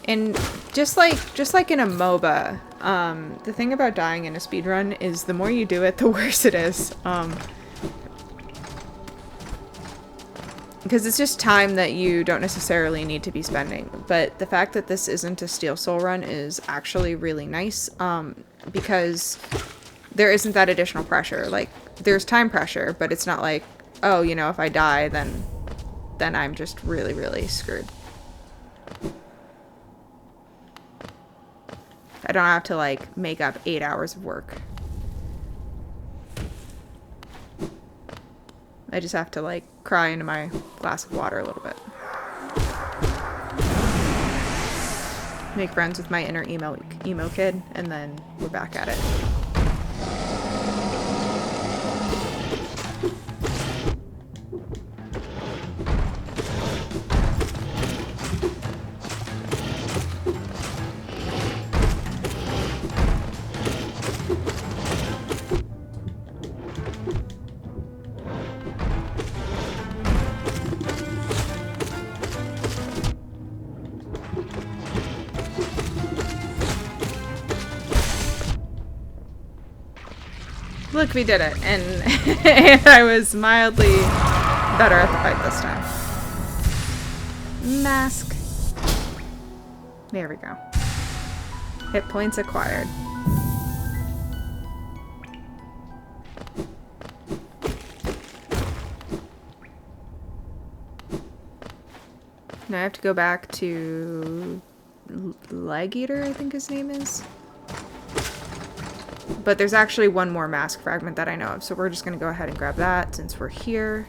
And just like in a MOBA, the thing about dying in a speedrun is the more you do it, the worse it is. Because it's just time that you don't necessarily need to be spending. But the fact that this isn't a Steel Soul run is actually really nice, because there isn't that additional pressure. Like, there's time pressure, but it's not like, oh, you know, if I die, then I'm just really, really screwed. I don't have to, like, make up 8 hours of work. I just have to, like, cry into my glass of water a little bit. make friends with my inner emo kid, and then we're back at it. Look, we did it, and, and I was mildly better at the fight this time. Mask. There we go. Hit points acquired. Now I have to go back to Leg Eater, I think his name is. But there's actually one more mask fragment that I know of, so we're just going to go ahead and grab that since we're here.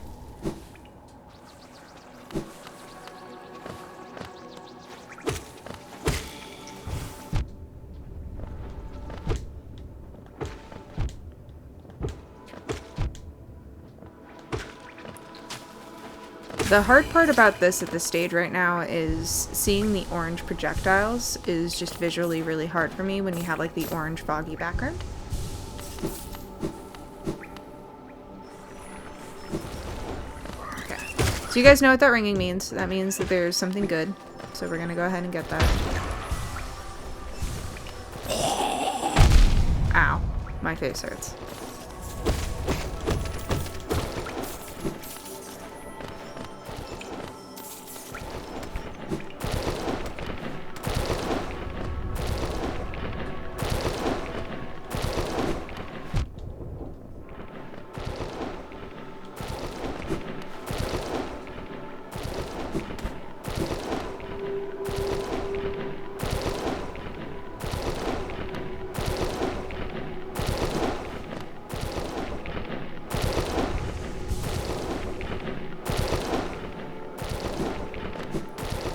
The hard part about this at this stage right now is seeing the orange projectiles is just visually really hard for me when you have like the orange foggy background. Okay, so you guys know what that ringing means. That means that there's something good. So we're gonna go ahead and get that. Ow, my face hurts.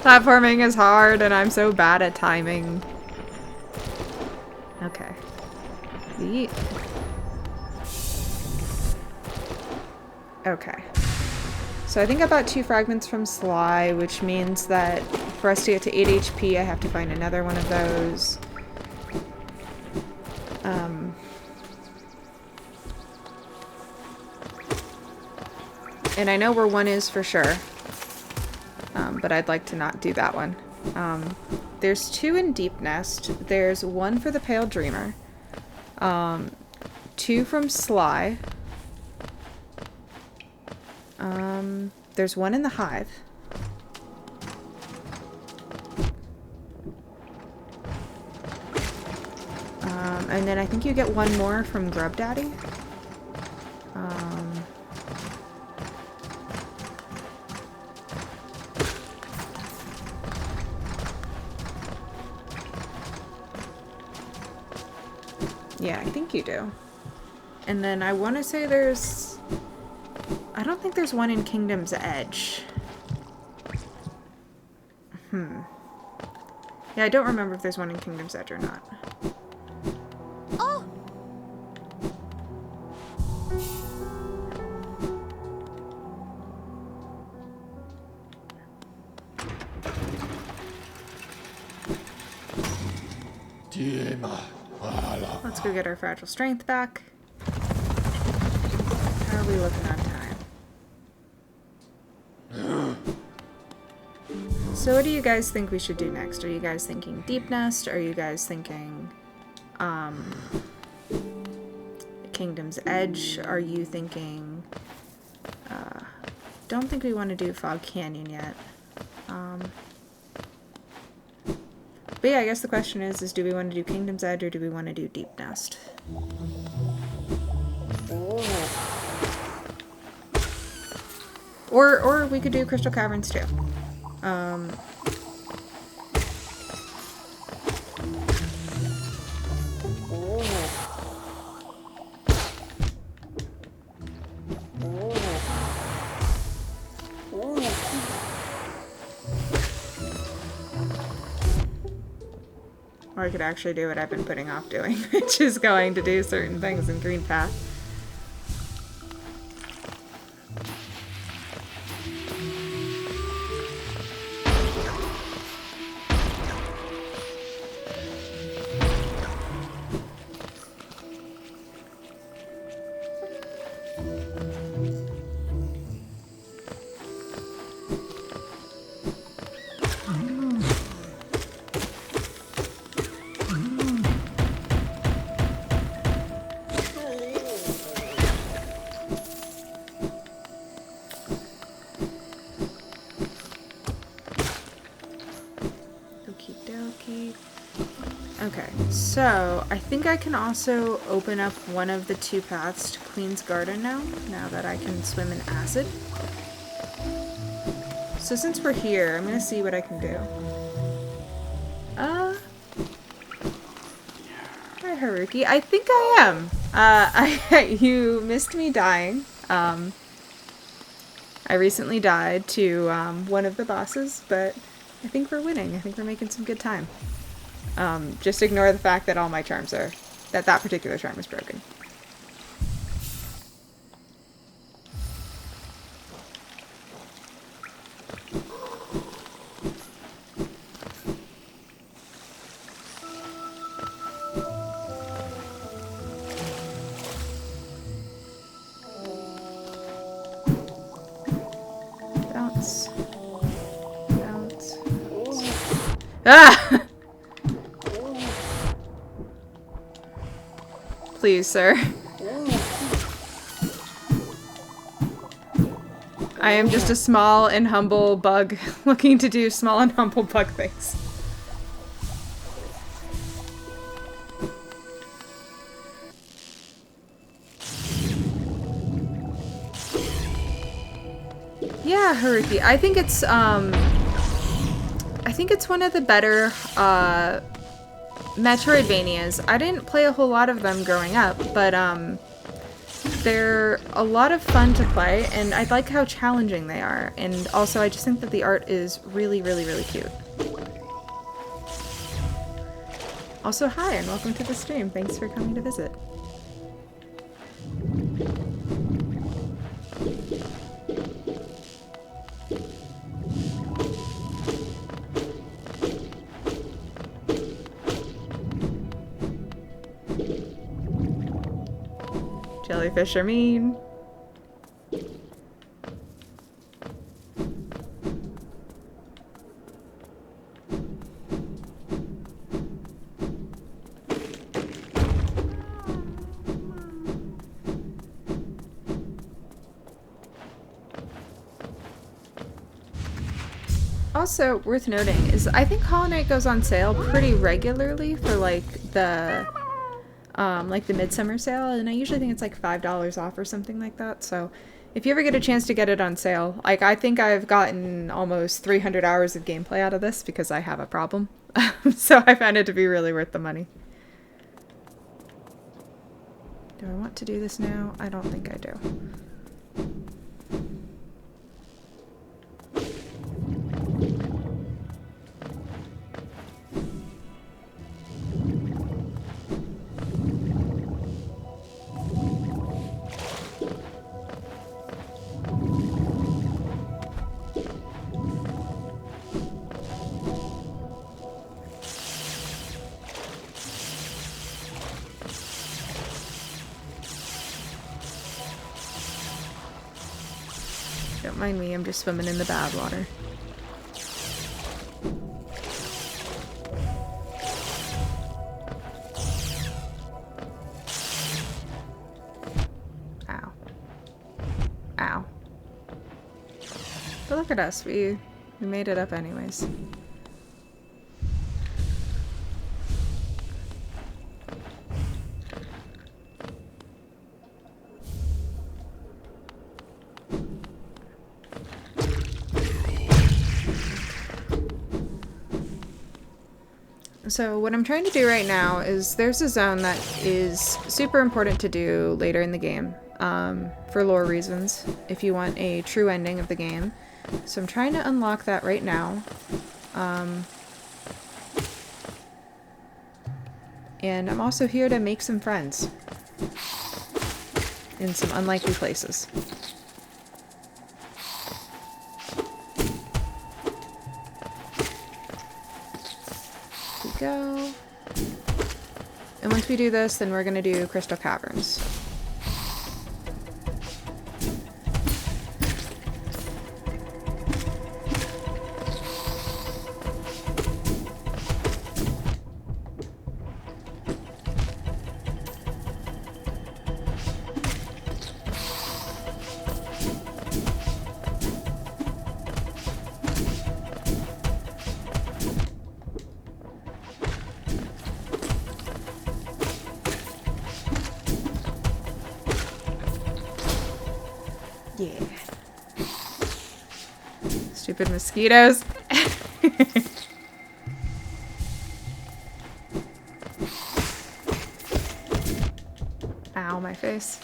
Platforming is hard, and I'm so bad at timing. Okay. Okay. So I think I bought 2 fragments from Sly, which means that for us to get to 8 HP, I have to find another one of those. And I know where one is for sure. But I'd like to not do that one. There's 2 in Deep Nest. There's 1 for the Pale Dreamer. 2 from Sly. There's 1 in the Hive. And then I think you get 1 more from Grub Daddy. Yeah, I think you do. And then I want to say there's... I don't think there's 1 in Kingdom's Edge. Yeah, I don't remember if there's 1 in Kingdom's Edge or not. Oh! Let's go get our fragile strength back. How are we looking on time? So what do you guys think we should do next? Are you guys thinking Deep Nest? Are you guys thinking Kingdom's Edge? Are you thinking don't think we want to do Fog Canyon yet. But yeah, I guess the question is do we want to do Kingdom's Edge or do we want to do Deep Nest? Or we could do Crystal Caverns too. Or I could actually do what I've been putting off doing, which is going to do certain things in Green Path. Okay, so I think I can also open up one of the 2 paths to Queen's Garden now that I can swim in acid. So since we're here, I'm gonna see what I can do. Hi Haruki, I think I am. You missed me dying. I recently died to one of the bosses, but I think we're winning. I think we're making some good time. Just ignore the fact that all my charms are... that particular charm is broken. Bounce. Bounce. Ah! Please, sir. I am just a small and humble bug looking to do small and humble bug things. Yeah, Haruki. I think it's one of the better Metroidvanias. I didn't play a whole lot of them growing up, but they're a lot of fun to play, and I like how challenging they are. And also, I just think that the art is really, really, really cute. Also, hi, and welcome to the stream. Thanks for coming to visit. Jellyfish are mean. Also, worth noting is I think Hollow Knight goes on sale pretty regularly for like the midsummer sale, and I usually think it's like $5 off or something like that. So if you ever get a chance to get it on sale, like I think I've gotten almost 300 hours of gameplay out of this because I have a problem. So I found it to be really worth the money. Do I want to do this now? I don't think I do. Don't mind me, I'm just swimming in the bad water. Ow. Ow. But look at us, we made it up anyways. So what I'm trying to do right now is there's a zone that is super important to do later in the game, for lore reasons, if you want a true ending of the game. So I'm trying to unlock that right now. And I'm also here to make some friends. In some unlikely places. Here we go. And once we do this, then we're going to do Crystal Caverns. Yeah. Stupid mosquitoes. Ow, my face.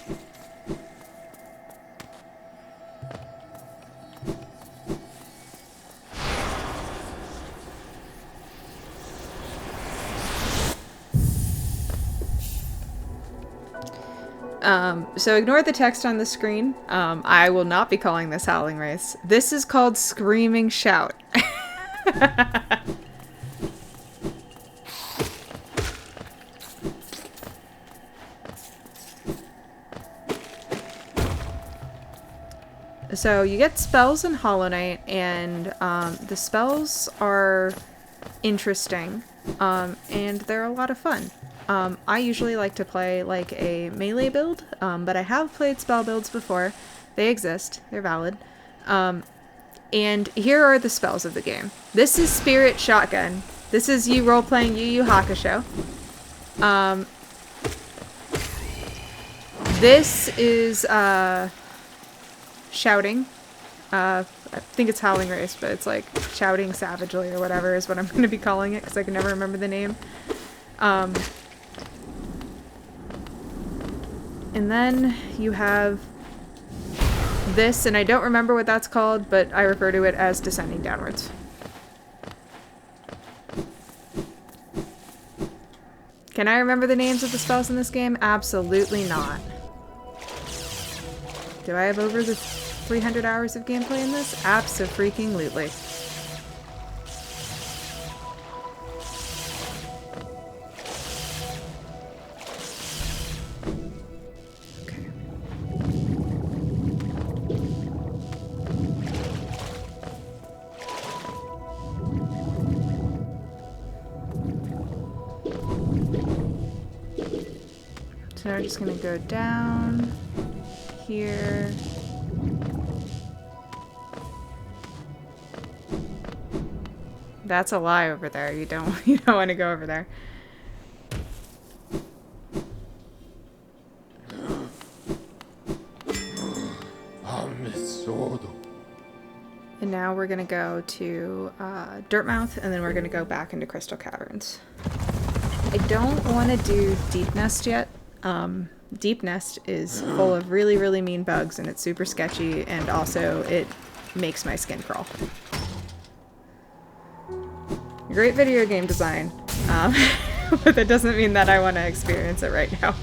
So ignore the text on the screen. I will not be calling this Howling Race. This is called Screaming Shout. So you get spells in Hollow Knight, and the spells are interesting, and they're a lot of fun. I usually like to play like a melee build, but I have played spell builds before. They exist. They're valid. And here are the spells of the game. This is Spirit Shotgun. This is you role-playing Yu Yu Hakusho. This is Shouting. I think it's Howling Race, but it's like Shouting Savagely or whatever is what I'm going to be calling it because I can never remember the name. And then you have this, and I don't remember what that's called, but I refer to it as Descending Downwards. Can I remember the names of the spells in this game? Absolutely not. Do I have over the 300 hours of gameplay in this? Abso-freaking-lutely. So we're just gonna go down here. That's a lie over there. You don't want to go over there. And now we're gonna go to Dirtmouth, and then we're gonna go back into Crystal Caverns. I don't want to do Deep Nest yet. Deep Nest is full of really, really mean bugs, and it's super sketchy, and also it makes my skin crawl. Great video game design, but that doesn't mean that I want to experience it right now.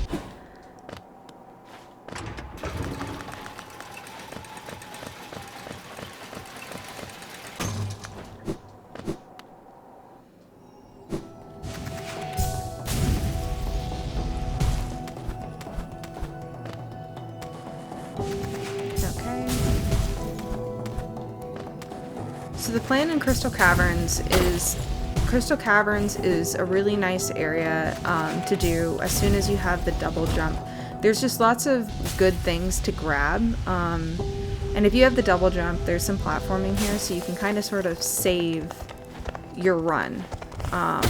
So the plan in Crystal Caverns is a really nice area to do as soon as you have the double jump. There's just lots of good things to grab, and if you have the double jump, there's some platforming here, so you can kind of sort of save your run a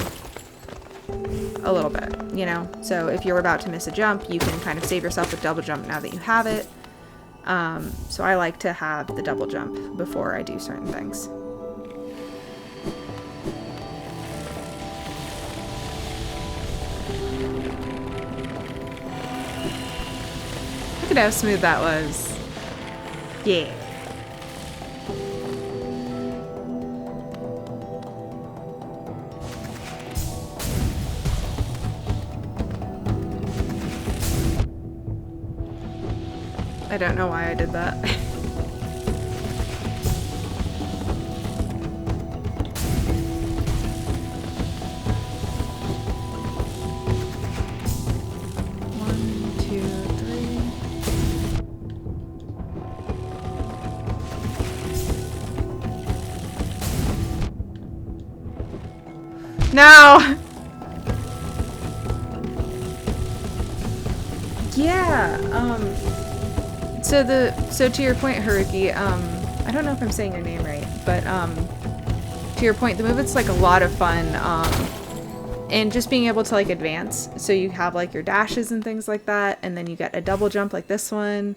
little bit, you know? So if you're about to miss a jump, you can kind of save yourself a double jump now that you have it. So I like to have the double jump before I do certain things. Look at how smooth that was. Yeah. I don't know why I did that. No! Yeah, so to your point, Haruki, I don't know if I'm saying your name right, but, to your point, the movement's, like, a lot of fun, and just being able to, like, advance, so you have, like, your dashes and things like that, and then you get a double jump like this one.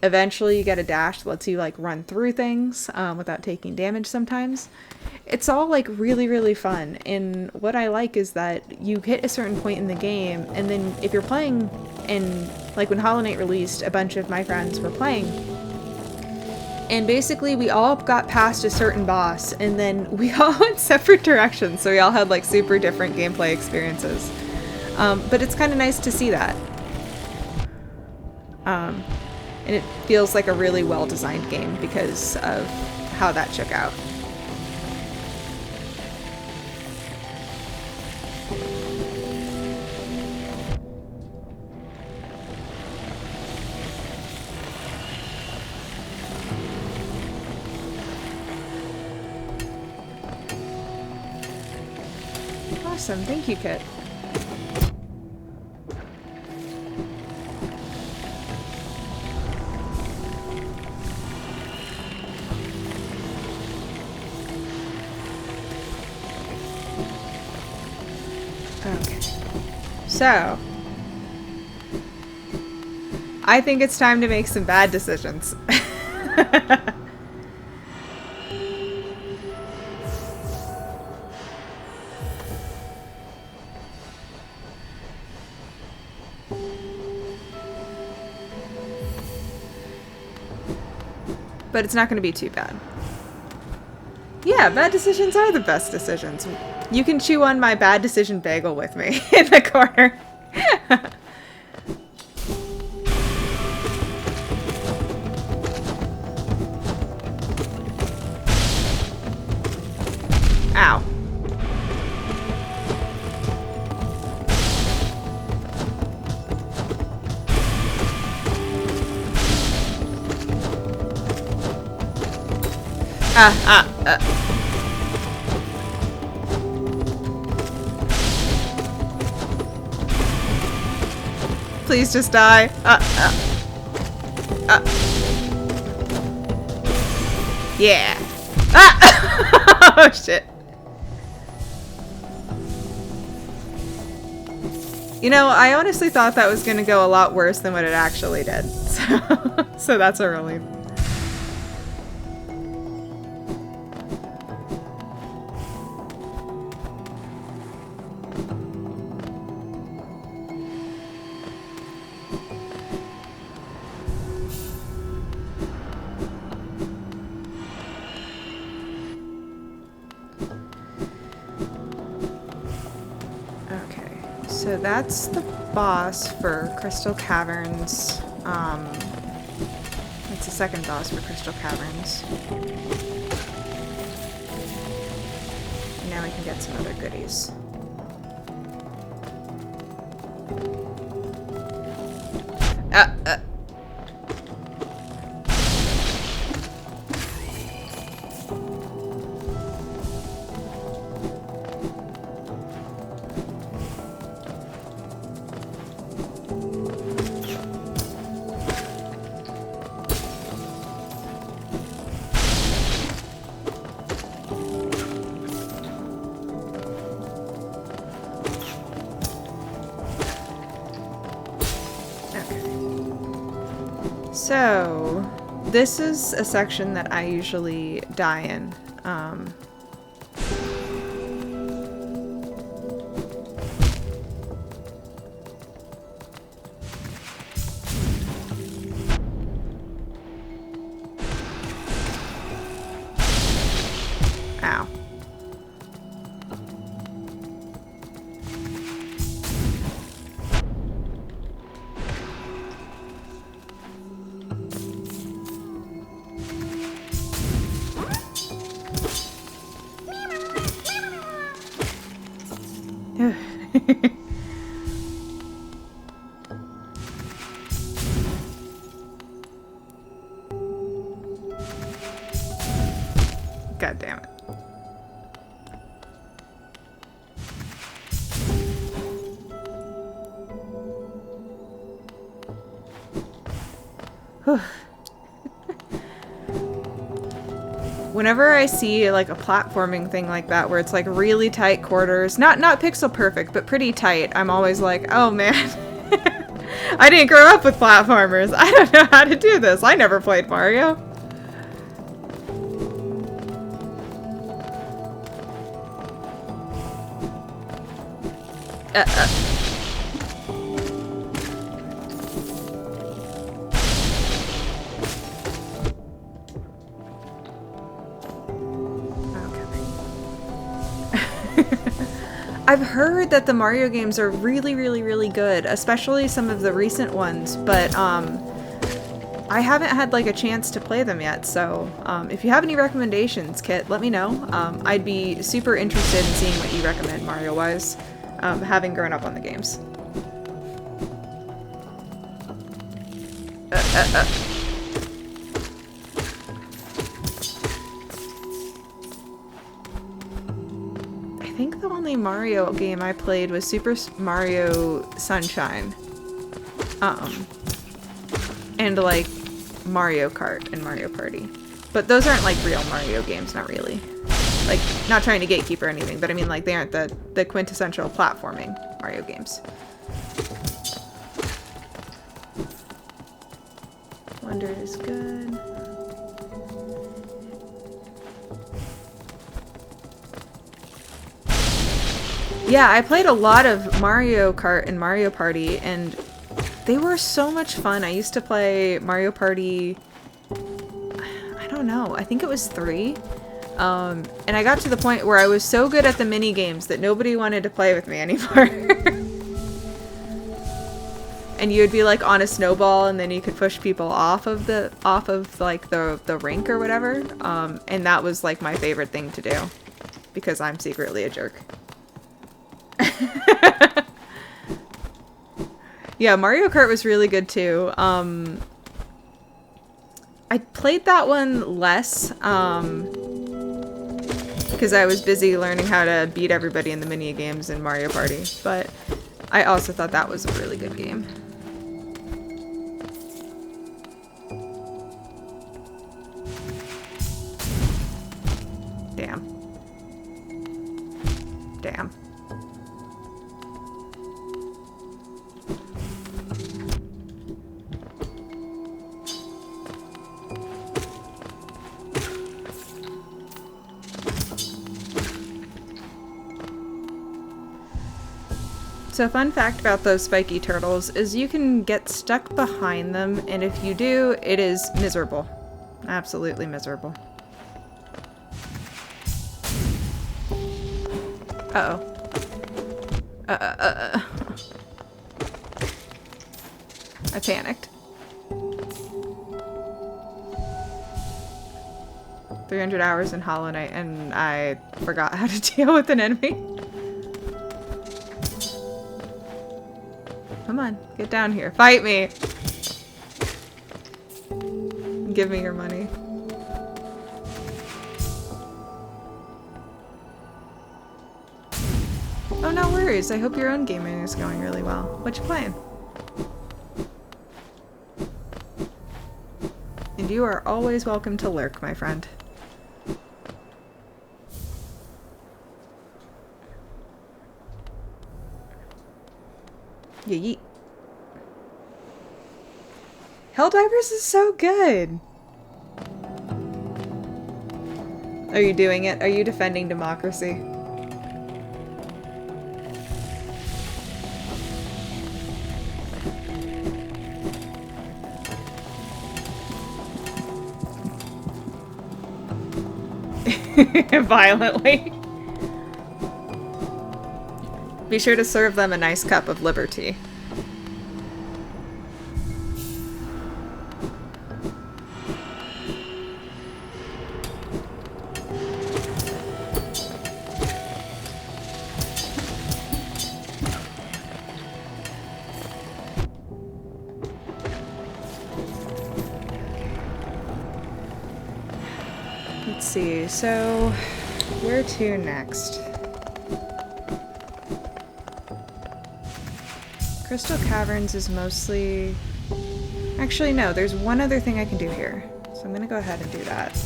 Eventually you get a dash that lets you, like, run through things, without taking damage sometimes. It's all, like, really, really fun, and what I like is that you hit a certain point in the game, and then if you're playing, and, like, when Hollow Knight released, a bunch of my friends were playing, and basically we all got past a certain boss, and then we all went separate directions, so we all had, like, super different gameplay experiences. But it's kind of nice to see that. And it feels like a really well-designed game because of how that shook out. Awesome, thank you, Kit. Okay. So, I think it's time to make some bad decisions. But it's not going to be too bad. Yeah, bad decisions are the best decisions. You can chew on my bad decision bagel with me in the corner. Ow. Please just die. Yeah. Oh shit. You know, I honestly thought that was gonna go a lot worse than what it actually did. So that's a relief. So that's the boss for Crystal Caverns. It's the second boss for Crystal Caverns. And now we can get some other goodies. So, this is a section that I usually die in. Ow. God damn it. Whenever I see like a platforming thing like that where it's like really tight quarters, not pixel perfect, but pretty tight, I'm always like, oh man. I didn't grow up with platformers. I don't know how to do this. I never played Mario. I've heard that the Mario games are really, really, really good, especially some of the recent ones, but I haven't had like a chance to play them yet, so if you have any recommendations, Kit, let me know. I'd be super interested in seeing what you recommend Mario-wise, having grown up on the games. I think the only Mario game I played was Super Mario Sunshine. And like Mario Kart and Mario Party. But those aren't like real Mario games, not really. Like, not trying to gatekeep or anything, but I mean like they aren't the quintessential platforming Mario games. Wonder is good. Yeah, I played a lot of Mario Kart and Mario Party, and they were so much fun. I used to play Mario Party, I don't know, I think it was 3. And I got to the point where I was so good at the mini games that nobody wanted to play with me anymore. And you would be like on a snowball, and then you could push people off of like the rink or whatever. And that was like my favorite thing to do because I'm secretly a jerk. Yeah, Mario Kart was really good too. I played that one less because I was busy learning how to beat everybody in the mini games in Mario Party, but I also thought that was a really good game. Damn. Damn. So fun fact about those spiky turtles is you can get stuck behind them, and if you do, it is miserable. Absolutely miserable. Uh-oh. I panicked. 300 hours in Hollow Knight, and I forgot how to deal with an enemy. Come on, get down here. Fight me! Give me your money. Oh, no worries. I hope your own gaming is going really well. What you playing? And you are always welcome to lurk, my friend. Yeet. Helldivers is so good! Are you doing it? Are you defending democracy? Violently. Be sure to serve them a nice cup of liberty. Let's see, so where to next? Crystal Caverns is mostly... Actually, no, there's one other thing I can do here. So I'm gonna go ahead and do that.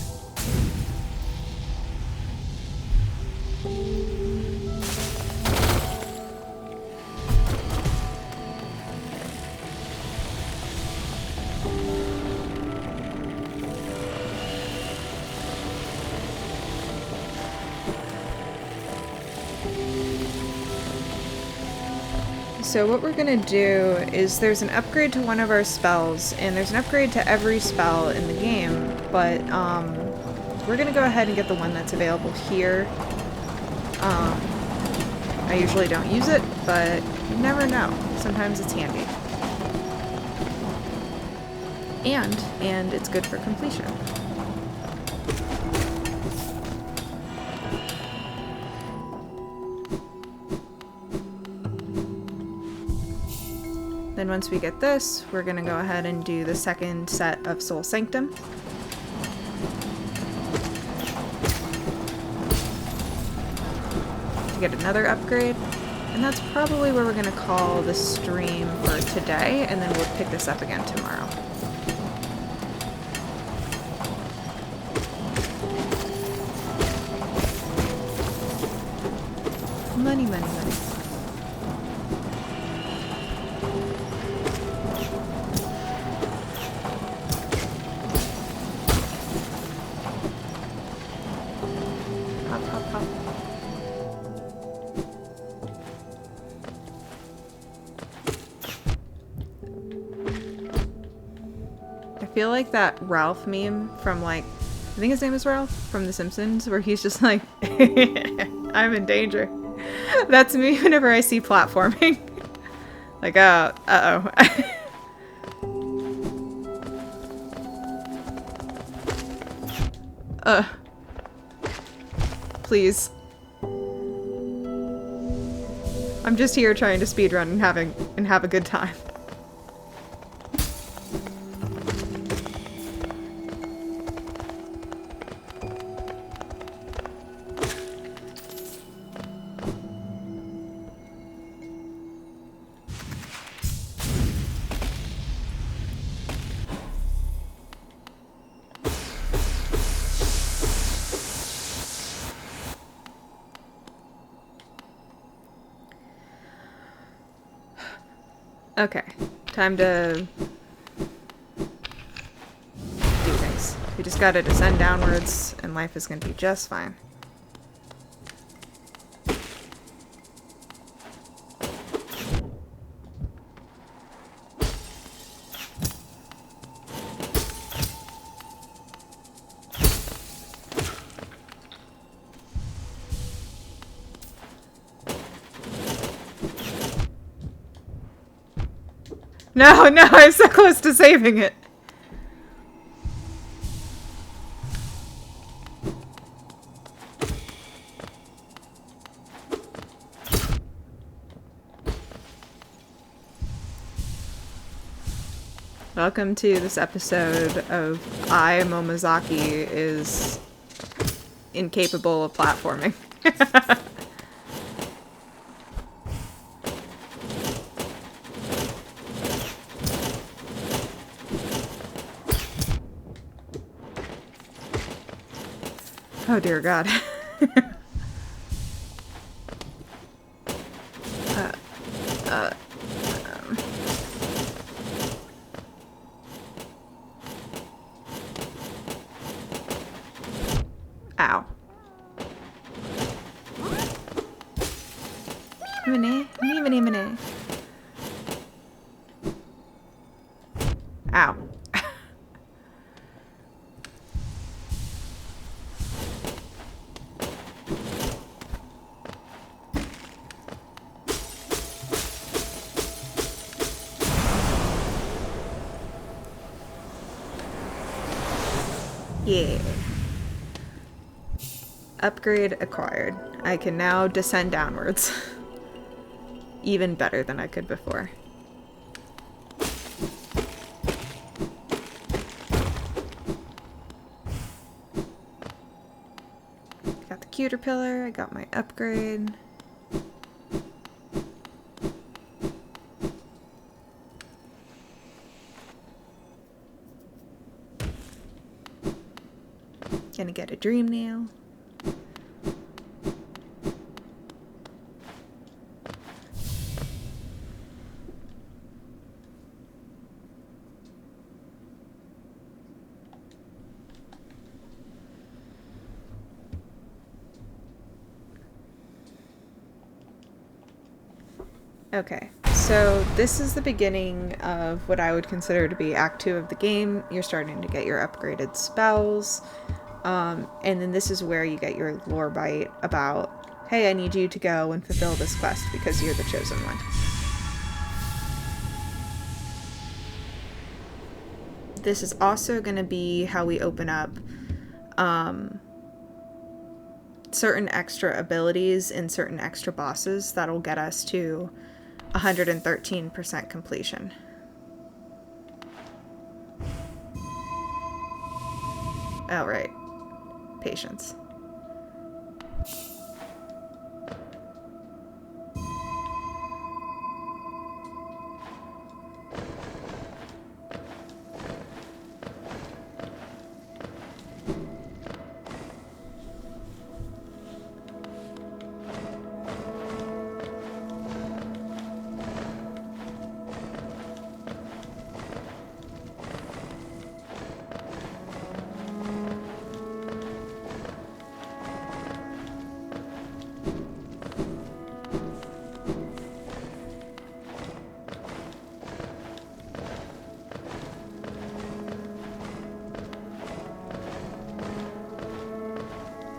So what we're gonna do is there's an upgrade to one of our spells, and there's an upgrade to every spell in the game, but we're gonna go ahead and get the one that's available here. I usually don't use it, but you never know. Sometimes it's handy. And it's good for completion. Then once we get this, we're going to go ahead and do the second set of Soul Sanctum. To get another upgrade. And that's probably where we're going to call the stream for today, and then we'll pick this up again tomorrow. Money, money, money. I feel like that Ralph meme from, like, I think his name is Ralph from The Simpsons, where he's just like, I'm in danger. That's me whenever I see platforming. Like, uh-oh. Please. I'm just here trying to speedrun and have a good time. Okay, time to do things. We just gotta descend downwards, and life is gonna be just fine. No, no, I'm so close to saving it. Welcome to this episode of I, Momozaki, is incapable of platforming. Oh dear God. Ow. Mene. Ow. Yeah. Upgrade acquired. I can now descend downwards. Even better than I could before. Caterpillar, I got my upgrade. Gonna get a dream nail. Okay, so this is the beginning of what I would consider to be Act 2 of the game. You're starting to get your upgraded spells, and then this is where you get your lore bite about, hey, I need you to go and fulfill this quest because you're the chosen one. This is also going to be how we open up certain extra abilities and certain extra bosses that'll get us to 113% completion. Oh, right. Patience.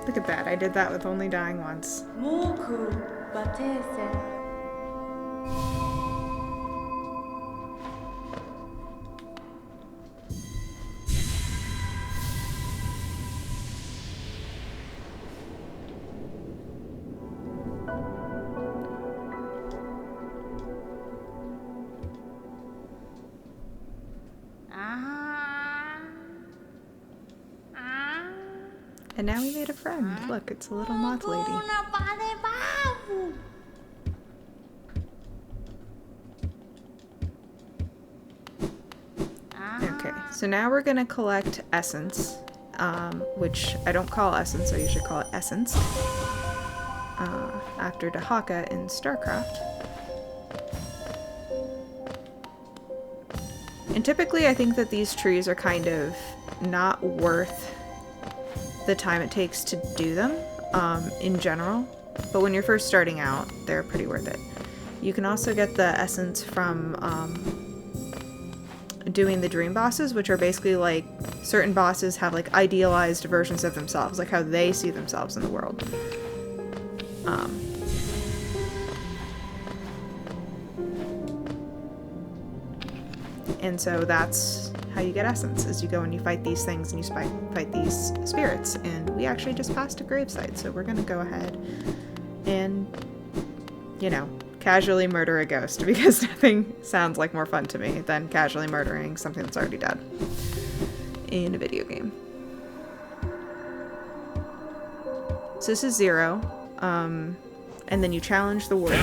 Look at that, I did that with only dying once. Muku batese. And now we made a friend. Look, it's a little moth lady. Okay, so now we're gonna collect essence, which I don't call essence, so you should call it essence, after Dahaka in StarCraft. And typically I think that these trees are kind of not worth the time it takes to do them, in general, but when you're first starting out, they're pretty worth it. You can also get the essence from doing the dream bosses, which are basically like certain bosses have like idealized versions of themselves, like how they see themselves in the world. And so that's how you get essence, is you go and you fight these things and you fight these spirits. And we actually just passed a gravesite, so we're gonna go ahead and, you know, casually murder a ghost, because nothing sounds like more fun to me than casually murdering something that's already dead in a video game. So this is 0, and then you challenge the warrior.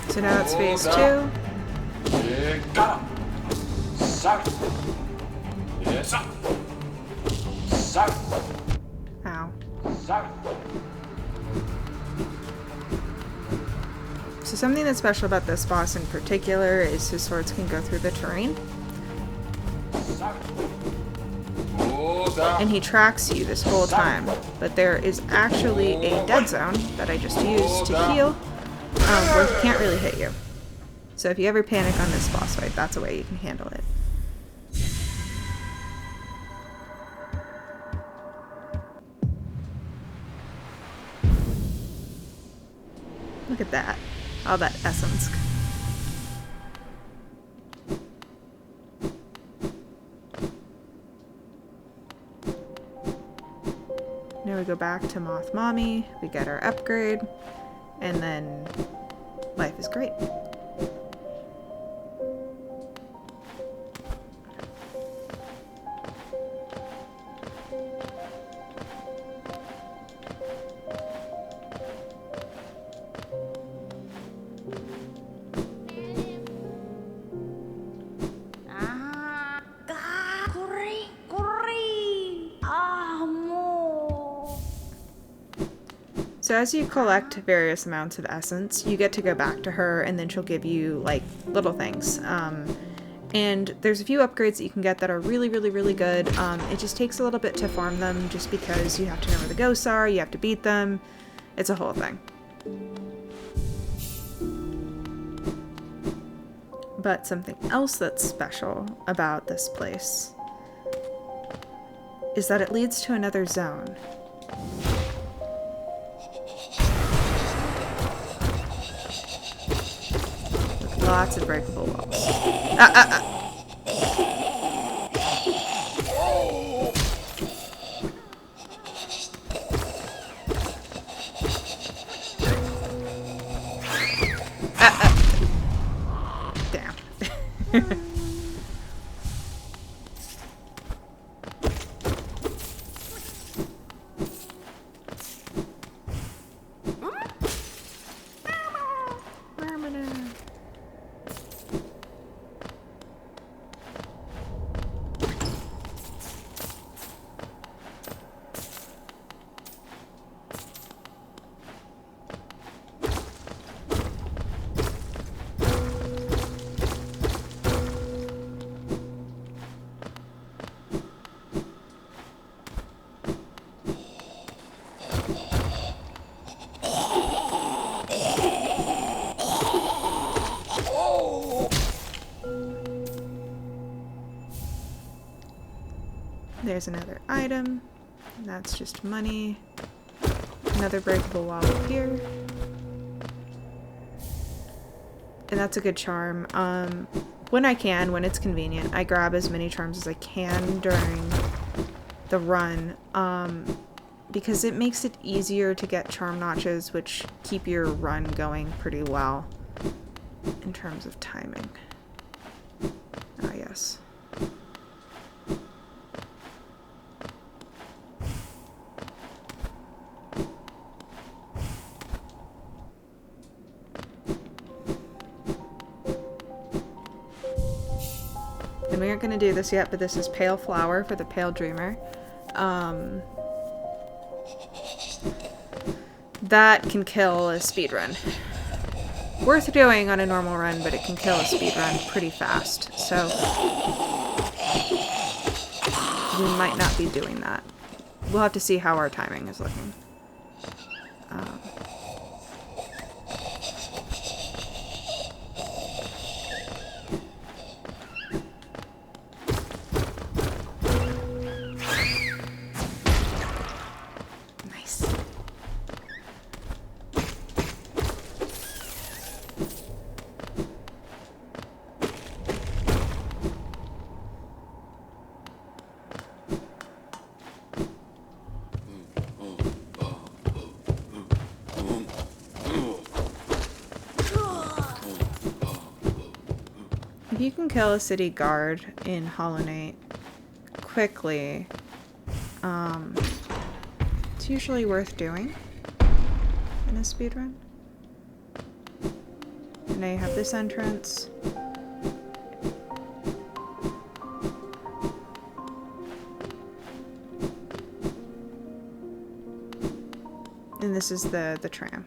So now it's phase 2. Ow. So something that's special about this boss in particular is his swords can go through the terrain. And he tracks you this whole time, but there is actually a dead zone that I just used to heal, where he can't really hit you. So if you ever panic on this boss fight, that's a way you can handle it. Look at that. All that essence. we go back to Moth Mommy, we get our upgrade, and then life is great. So as you collect various amounts of essence, you get to go back to her, and then she'll give you, like, little things. And there's a few upgrades that you can get that are really, really, really good. It just takes a little bit to farm them, just because you have to know where the ghosts are, you have to beat them. It's a whole thing. But something else that's special about this place is that it leads to another zone. Lots of breakable walls. Damn. There's another item. That's just money. Another breakable wall up here. And that's a good charm. When I can, when it's convenient, I grab as many charms as I can during the run. Because it makes it easier to get charm notches, which keep your run going pretty well in terms of timing. Ah, yes. And we aren't going to do this yet, but this is Pale Flower for the Pale Dreamer. That can kill a speedrun. Worth doing on a normal run, but it can kill a speedrun pretty fast. So we might not be doing that. We'll have to see how our timing is looking. If you can kill a city guard in Hollow Knight quickly, it's usually worth doing in a speedrun. And now you have this entrance. And this is the tram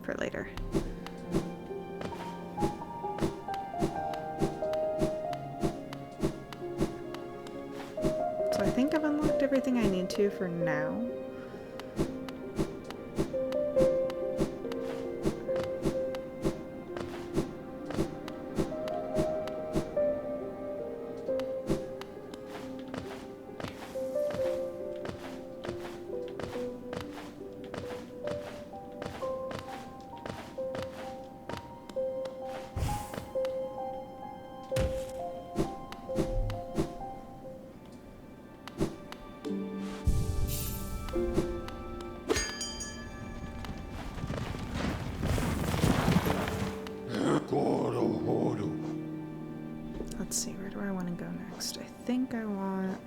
for later. So I think I've unlocked everything I need to for now. let's see, where do I want to go next? I think I want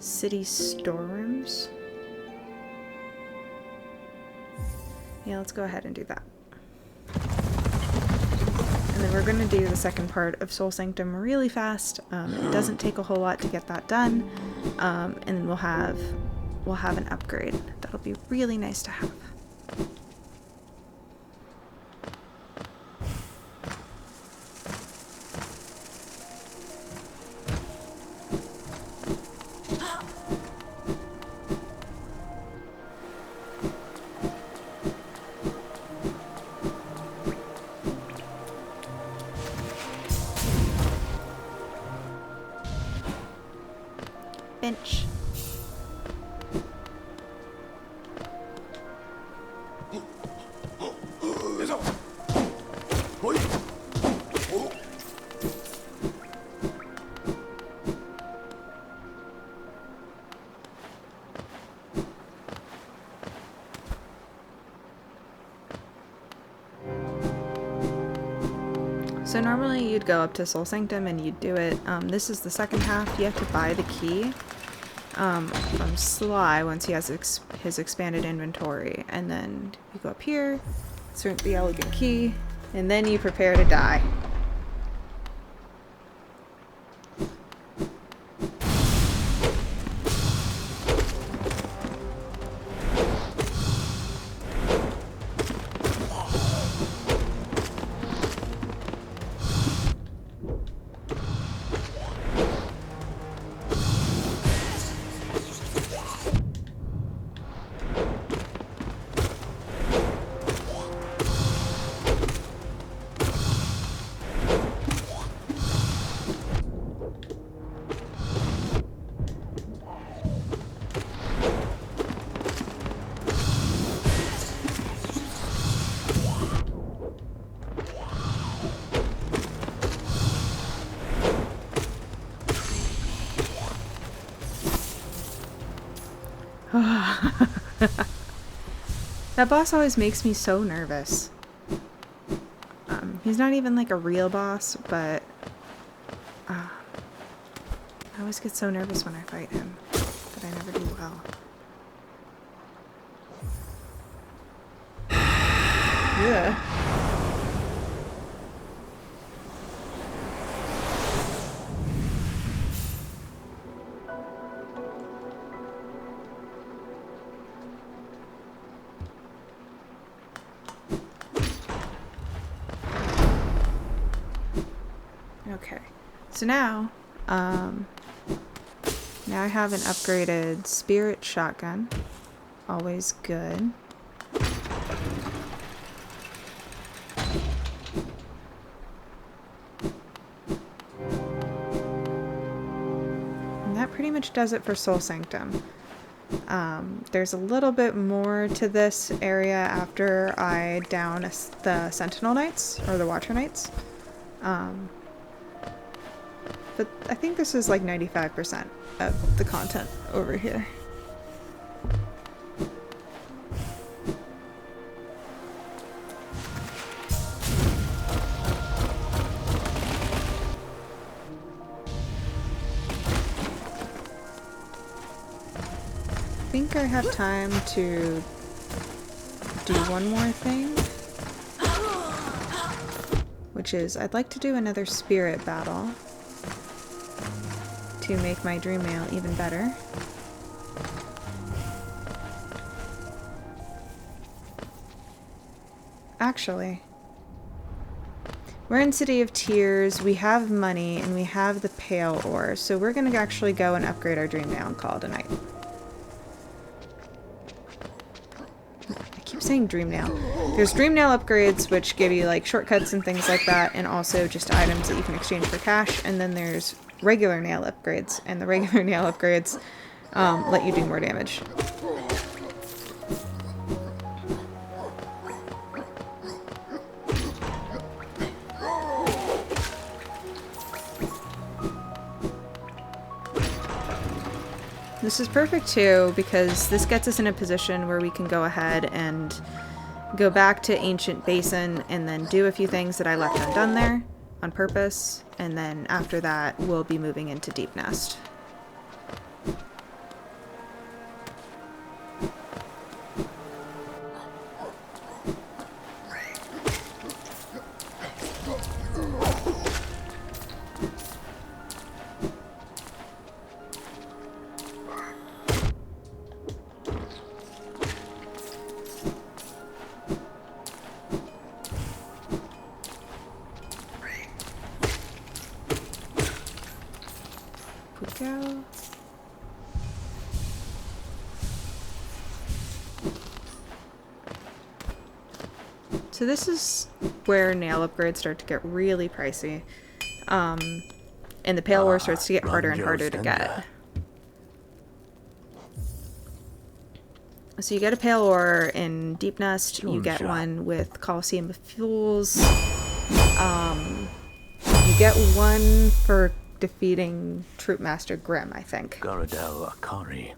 city storerooms. Yeah, let's go ahead and do that. And then we're going to do the second part of Soul Sanctum really fast. It doesn't take a whole lot to get that done. And then we'll have an upgrade. That'll be really nice to have. Bench. So normally you'd go up to Soul Sanctum and you'd do it. This is the second half. You have to buy the key from Sly once he has his expanded inventory. And then you go up here, insert the elegant key, and then you prepare to die. That boss always makes me so nervous. He's not even like a real boss, but I always get so nervous when I fight him that I never do well. Yeah. Okay, so now I have an upgraded spirit shotgun. Always good. And that pretty much does it for Soul Sanctum. There's a little bit more to this area after I down the Sentinel Knights, or the Watcher Knights. But I think this is like 95% of the content over here. I think I have time to do one more thing, which is I'd like to do another spirit battle to make my dream mail even better. Actually, we're in City of Tears, we have money, and we have the Pale Ore, so we're gonna actually go and upgrade our dream mail and call it a night. I keep saying dream nail. There's dream nail upgrades, which give you like shortcuts and things like that, and also just items that you can exchange for cash, and then there's regular nail upgrades, and the regular nail upgrades let you do more damage. This is perfect too, because this gets us in a position where we can go ahead and go back to Ancient Basin and then do a few things that I left undone there. on purpose, and then after that we'll be moving into Deep Nest. Go. So this is where nail upgrades start to get really pricey, and the pale ore starts to get harder and harder to get. So you get a pale ore in Deep Nest, you get one with Coliseum of Fuels, you get one for defeating Troop Master Grimm, I think. Garadel Akari.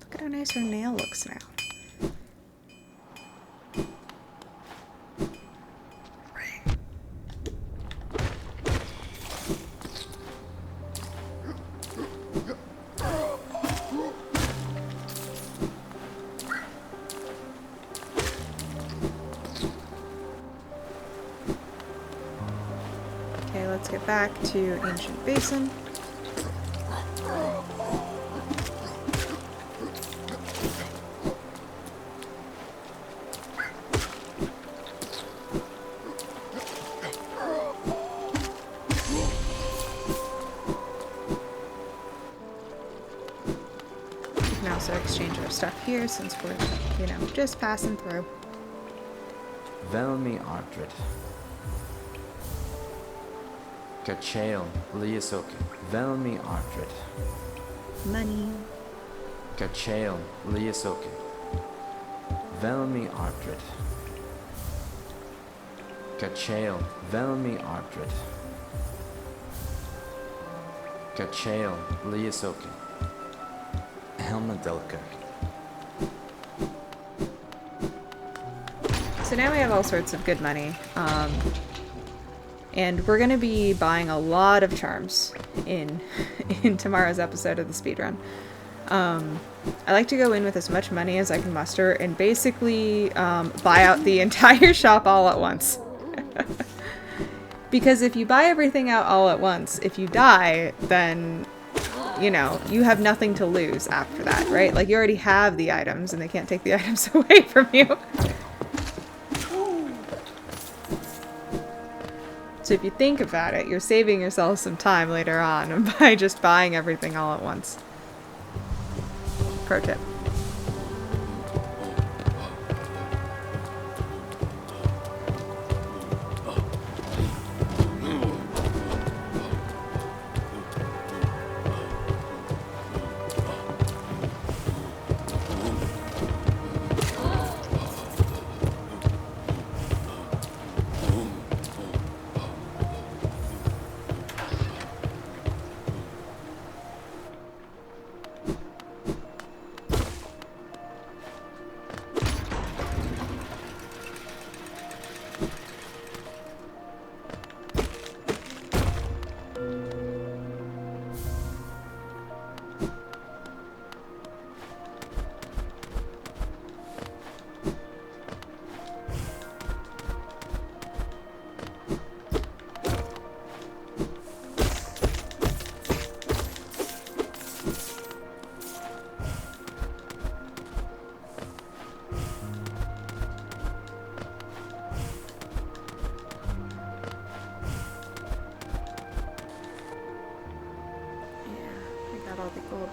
Look at how nice her nail looks now. Okay, let's get back to Ancient Basin. We can also exchange our stuff here since we're, just passing through. Velmi Ardred. Kachael Liasoki. Velmi Ardred. Money. Kachael Liasoki. Velmi Ardred. Kachael Velmi Ardred. Kachael Liasoki. Helmadelka. So now we have all sorts of good money. And we're going to be buying a lot of charms in tomorrow's episode of the speedrun. I like to go in with as much money as I can muster and basically buy out the entire shop all at once. Because if you buy everything out all at once, if you die, then, you have nothing to lose after that, right? Like, you already have the items and they can't take the items away from you. So if you think about it, you're saving yourself some time later on by just buying everything all at once. Pro tip.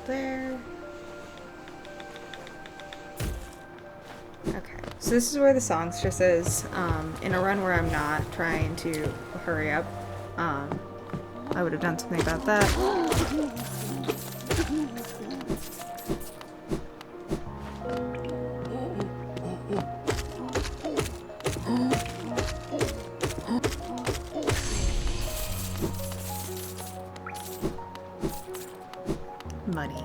There. Okay, so this is where the songstress is. In a run where I'm not trying to hurry up, I would have done something about that. Money.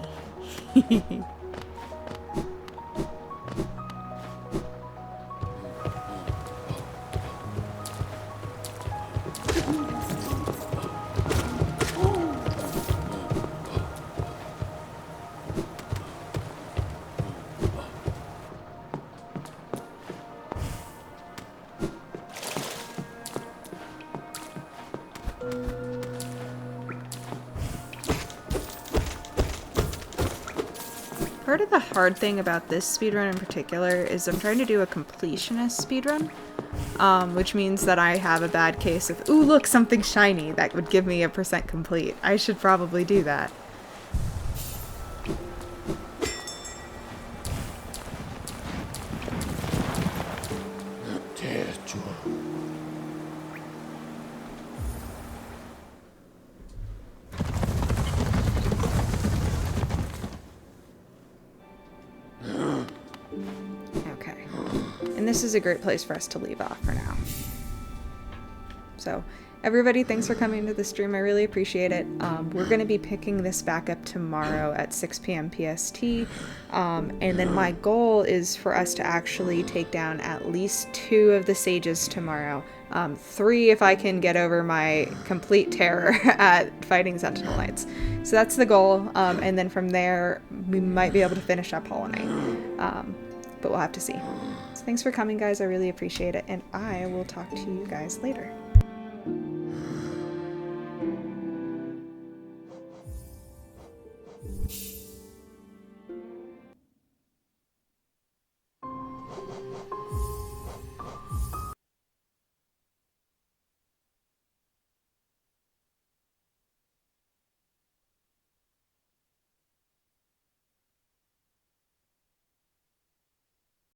part of the hard thing about this speedrun in particular is I'm trying to do a completionist speedrun, which means that I have a bad case of, ooh, look, something shiny that would give me a % complete. I should probably do that. Okay. And this is a great place for us to leave off for now. So, everybody, thanks for coming to the stream. I really appreciate it. We're going to be picking this back up tomorrow at 6 p.m. PST. And then my goal is for us to actually take down at least 2 of the sages tomorrow. 3 if I can get over my complete terror at fighting Sentinel Knights. So that's the goal. And then from there, we might be able to finish up Hollow Knight. But we'll have to see. So thanks for coming, guys. I really appreciate it. And I will talk to you guys later.